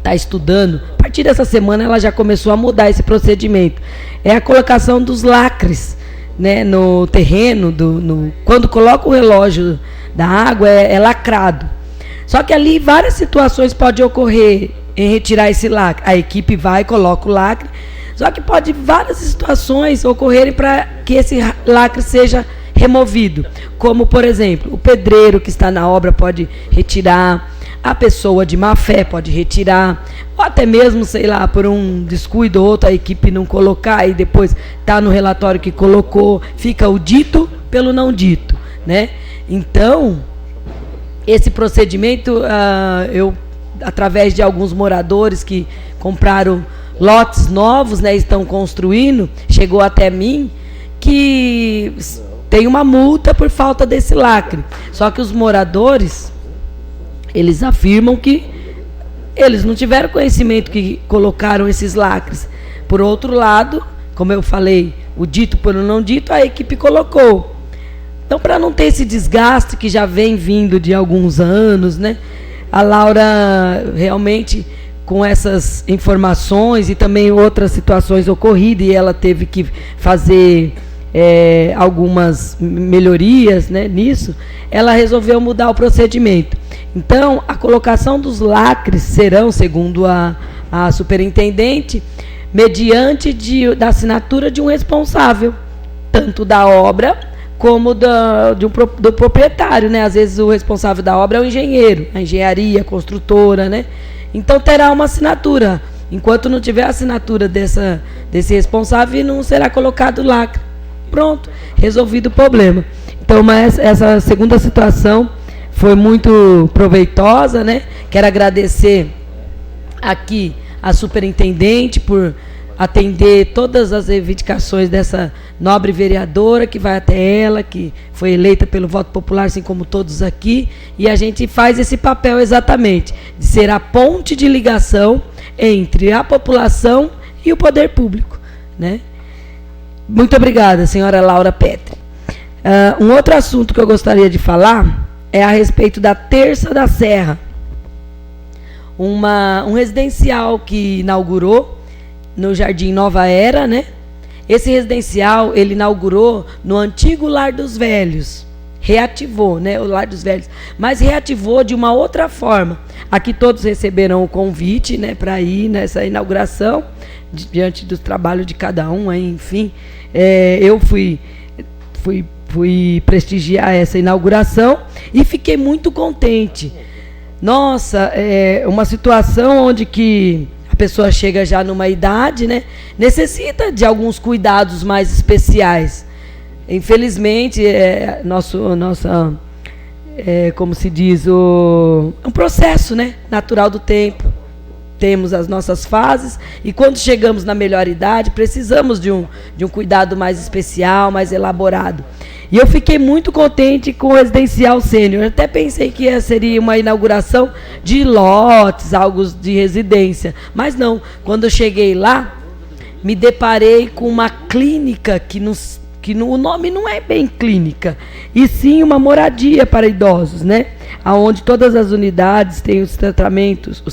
está estudando, a partir dessa semana ela já começou a mudar esse procedimento. É a colocação dos lacres, né, no terreno, quando coloca o relógio da água, é lacrado. Só que ali várias situações podem ocorrer em retirar esse lacre. A equipe vai e coloca o lacre, só que pode várias situações ocorrerem para que esse lacre seja removido. Como, por exemplo, o pedreiro que está na obra pode retirar, a pessoa de má fé pode retirar, ou até mesmo, sei lá, por um descuido ou outro, a equipe não colocar e depois está no relatório que colocou, fica o dito pelo não dito, né? Então, esse procedimento, eu, através de alguns moradores que compraram lotes novos, né, estão construindo, chegou até mim, que tem uma multa por falta desse lacre. Só que os moradores, eles afirmam que eles não tiveram conhecimento que colocaram esses lacres. Por outro lado, como eu falei, o dito por não dito, a equipe colocou. Então, para não ter esse desgaste que já vem vindo de alguns anos, né, a Laura realmente, com essas informações e também outras situações ocorridas, e ela teve que fazer algumas melhorias, né, nisso, ela resolveu mudar o procedimento. Então, a colocação dos lacres serão, segundo a superintendente, mediante da assinatura de um responsável, tanto da obra como do proprietário, né? Às vezes o responsável da obra é o engenheiro, a engenharia, a construtora, né? Então terá uma assinatura. Enquanto não tiver a assinatura desse responsável, não será colocado lacre. Pronto, resolvido o problema. Então, essa segunda situação foi muito proveitosa, né? Quero agradecer aqui a superintendente por atender todas as reivindicações dessa nobre vereadora, que vai até ela, que foi eleita pelo voto popular, assim como todos aqui, e a gente faz esse papel exatamente, de ser a ponte de ligação entre a população e o poder público, né? Muito obrigada, senhora Laura Petri. Um outro assunto que eu gostaria de falar é a respeito da Terça da Serra, um residencial que inaugurou no Jardim Nova Era, né? Esse residencial ele inaugurou no antigo Lar dos Velhos, reativou, né, o Lar dos Velhos, mas reativou de uma outra forma. Aqui todos receberam o convite, né, para ir nessa inauguração, diante do trabalho de cada um, aí, enfim. Eu fui prestigiar essa inauguração e fiquei muito contente. Nossa, é uma situação onde que a pessoa chega já numa idade, né, necessita de alguns cuidados mais especiais. Infelizmente, como se diz, um processo, né, natural do tempo. Temos as nossas fases e quando chegamos na melhor idade, precisamos de um cuidado mais especial, mais elaborado. E eu fiquei muito contente com o residencial sênior. Eu até pensei que seria uma inauguração de lotes, algo de residência. Mas não, quando eu cheguei lá, me deparei com uma clínica o nome não é bem clínica, e sim uma moradia para idosos, né? Onde todas as unidades têm os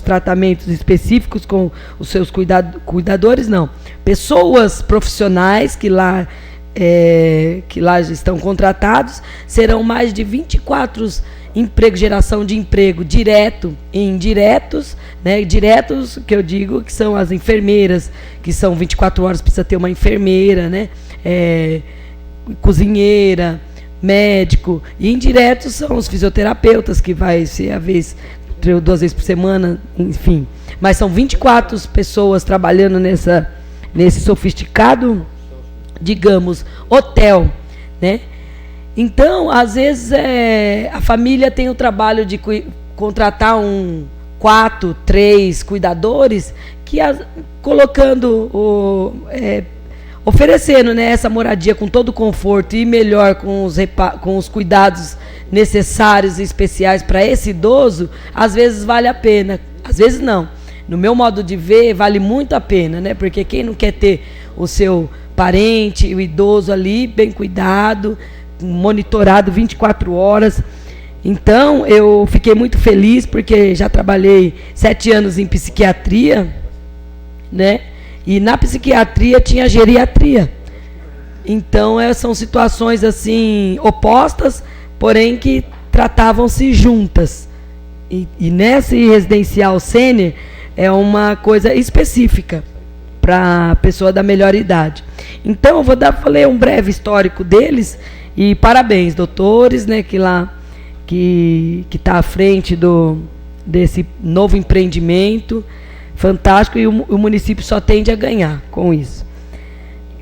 tratamentos específicos com os seus cuidadores, não. Pessoas profissionais que lá estão contratados, serão mais de 24 geração de emprego direto e indiretos, né? Diretos, que eu digo, que são as enfermeiras, que são 24 horas, precisa ter uma enfermeira, né? Cozinheira, médico, e indiretos são os fisioterapeutas, que vai ser 2 vezes por semana, enfim. Mas são 24 pessoas trabalhando nesse sofisticado, digamos, hotel, né? Então, às vezes, a família tem o trabalho de contratar 4, 3 cuidadores, que oferecendo, né, essa moradia com todo o conforto e melhor com os cuidados necessários e especiais para esse idoso, às vezes vale a pena, às vezes não. No meu modo de ver, vale muito a pena, né? Porque quem não quer ter o seu parente, o idoso ali, bem cuidado, monitorado 24 horas. Então, eu fiquei muito feliz porque já trabalhei 7 anos em psiquiatria, né? E na psiquiatria tinha geriatria. Então, são situações assim opostas, porém que tratavam-se juntas. E nesse residencial sênior é uma coisa específica para a pessoa da melhor idade. Então, eu vou ler um breve histórico deles e parabéns, doutores, né, que está à frente desse novo empreendimento fantástico, e o município só tende a ganhar com isso.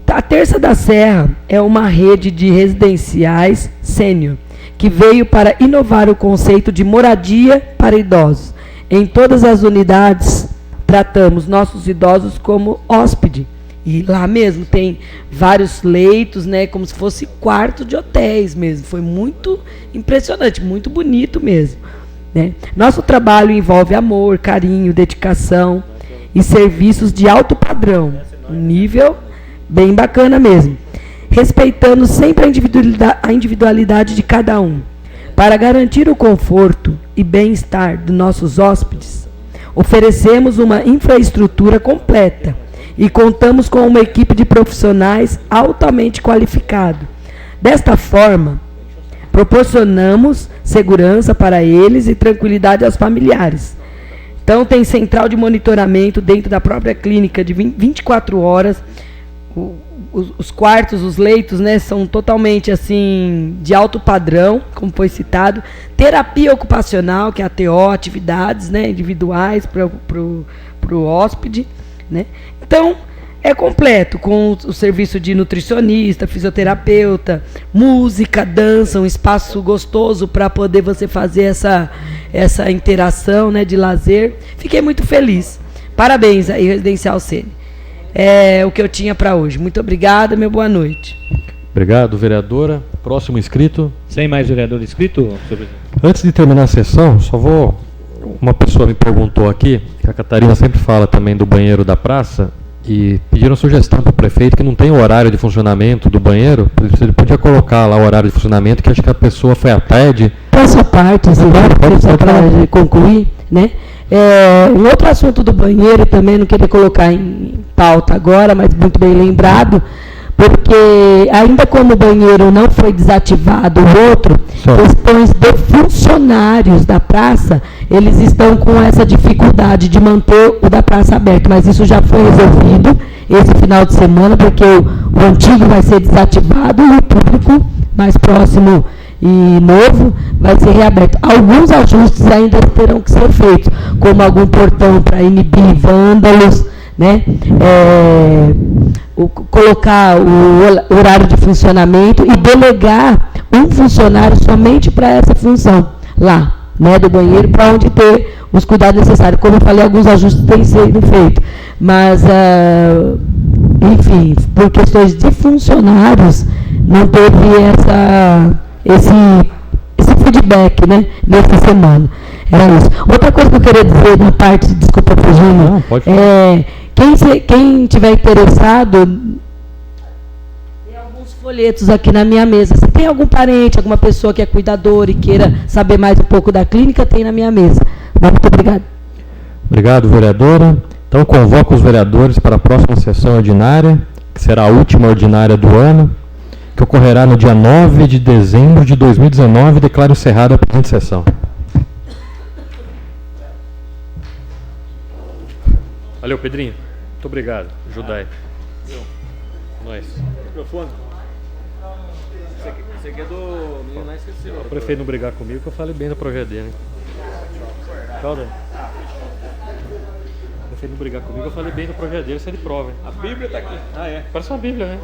A Terça da Serra é uma rede de residenciais sênior que veio para inovar o conceito de moradia para idosos. Em todas as unidades, tratamos nossos idosos como hóspede. E lá mesmo tem vários leitos, né, como se fosse quarto de hotéis mesmo. Foi muito impressionante, muito bonito mesmo, né? Nosso trabalho envolve amor, carinho, dedicação e serviços de alto padrão, um nível bem bacana mesmo, respeitando sempre a individualidade de cada um. Para garantir o conforto e bem-estar dos nossos hóspedes, oferecemos uma infraestrutura completa e contamos com uma equipe de profissionais altamente qualificados. Desta forma, proporcionamos segurança para eles e tranquilidade aos familiares. Então, tem central de monitoramento dentro da própria clínica de 24 horas. Os quartos, os leitos, né, são totalmente assim de alto padrão, como foi citado. Terapia ocupacional, que é a TO, atividades, né, individuais para o hóspede, né. Então, é completo, com o serviço de nutricionista, fisioterapeuta, música, dança, um espaço gostoso para poder você fazer essa interação, né, de lazer. Fiquei muito feliz. Parabéns aí, Residencial Sênior. É o que eu tinha para hoje. Muito obrigada, meu boa noite. Obrigado, vereadora. Próximo inscrito. Sem mais vereador inscrito? Antes de terminar a sessão, só vou... Uma pessoa me perguntou aqui, que a Catarina sempre fala também do banheiro da praça, e pediram sugestão para o prefeito que não tem o horário de funcionamento do banheiro. Ele podia colocar lá o horário de funcionamento, que acho que a pessoa foi à tarde. Essa parte, só para concluir, né? Um outro assunto do banheiro também, não queria colocar em pauta agora, mas muito bem lembrado, porque ainda como o banheiro não foi desativado, o outro, questões de funcionários da praça, eles estão com essa dificuldade de manter o da praça aberto, mas isso já foi resolvido esse final de semana, porque o antigo vai ser desativado e o público mais próximo e novo vai ser reaberto. Alguns ajustes ainda terão que ser feitos, como algum portão para inibir vândalos, né? Colocar o horário de funcionamento e delegar um funcionário somente para essa função lá, né, do banheiro, para onde ter os cuidados necessários. Como eu falei, alguns ajustes têm sido feitos, mas enfim, por questões de funcionários não teve esse feedback, né, nessa semana. Era isso. Outra coisa que eu queria dizer na parte, desculpa, Virginia, quem tiver interessado, tem alguns folhetos aqui na minha mesa. Se tem algum parente, alguma pessoa que é cuidadora e queira saber mais um pouco da clínica, tem na minha mesa. Muito obrigado. Obrigado, vereadora. Então, convoco os vereadores para a próxima sessão ordinária, que será a última ordinária do ano, que ocorrerá no dia 9 de dezembro de 2019. Declaro encerrada a presente sessão. Valeu, Pedrinho. Muito obrigado. Ajudai. Nós. Microfone. Esse aqui é do... Não esqueceu. O prefeito não brigar comigo, que eu falei bem do projeto dele. Calma. O prefeito não brigar comigo, eu falei bem do projeto dele, isso é de prova. Hein? A Bíblia está aqui. Ah, é? Parece uma Bíblia, né?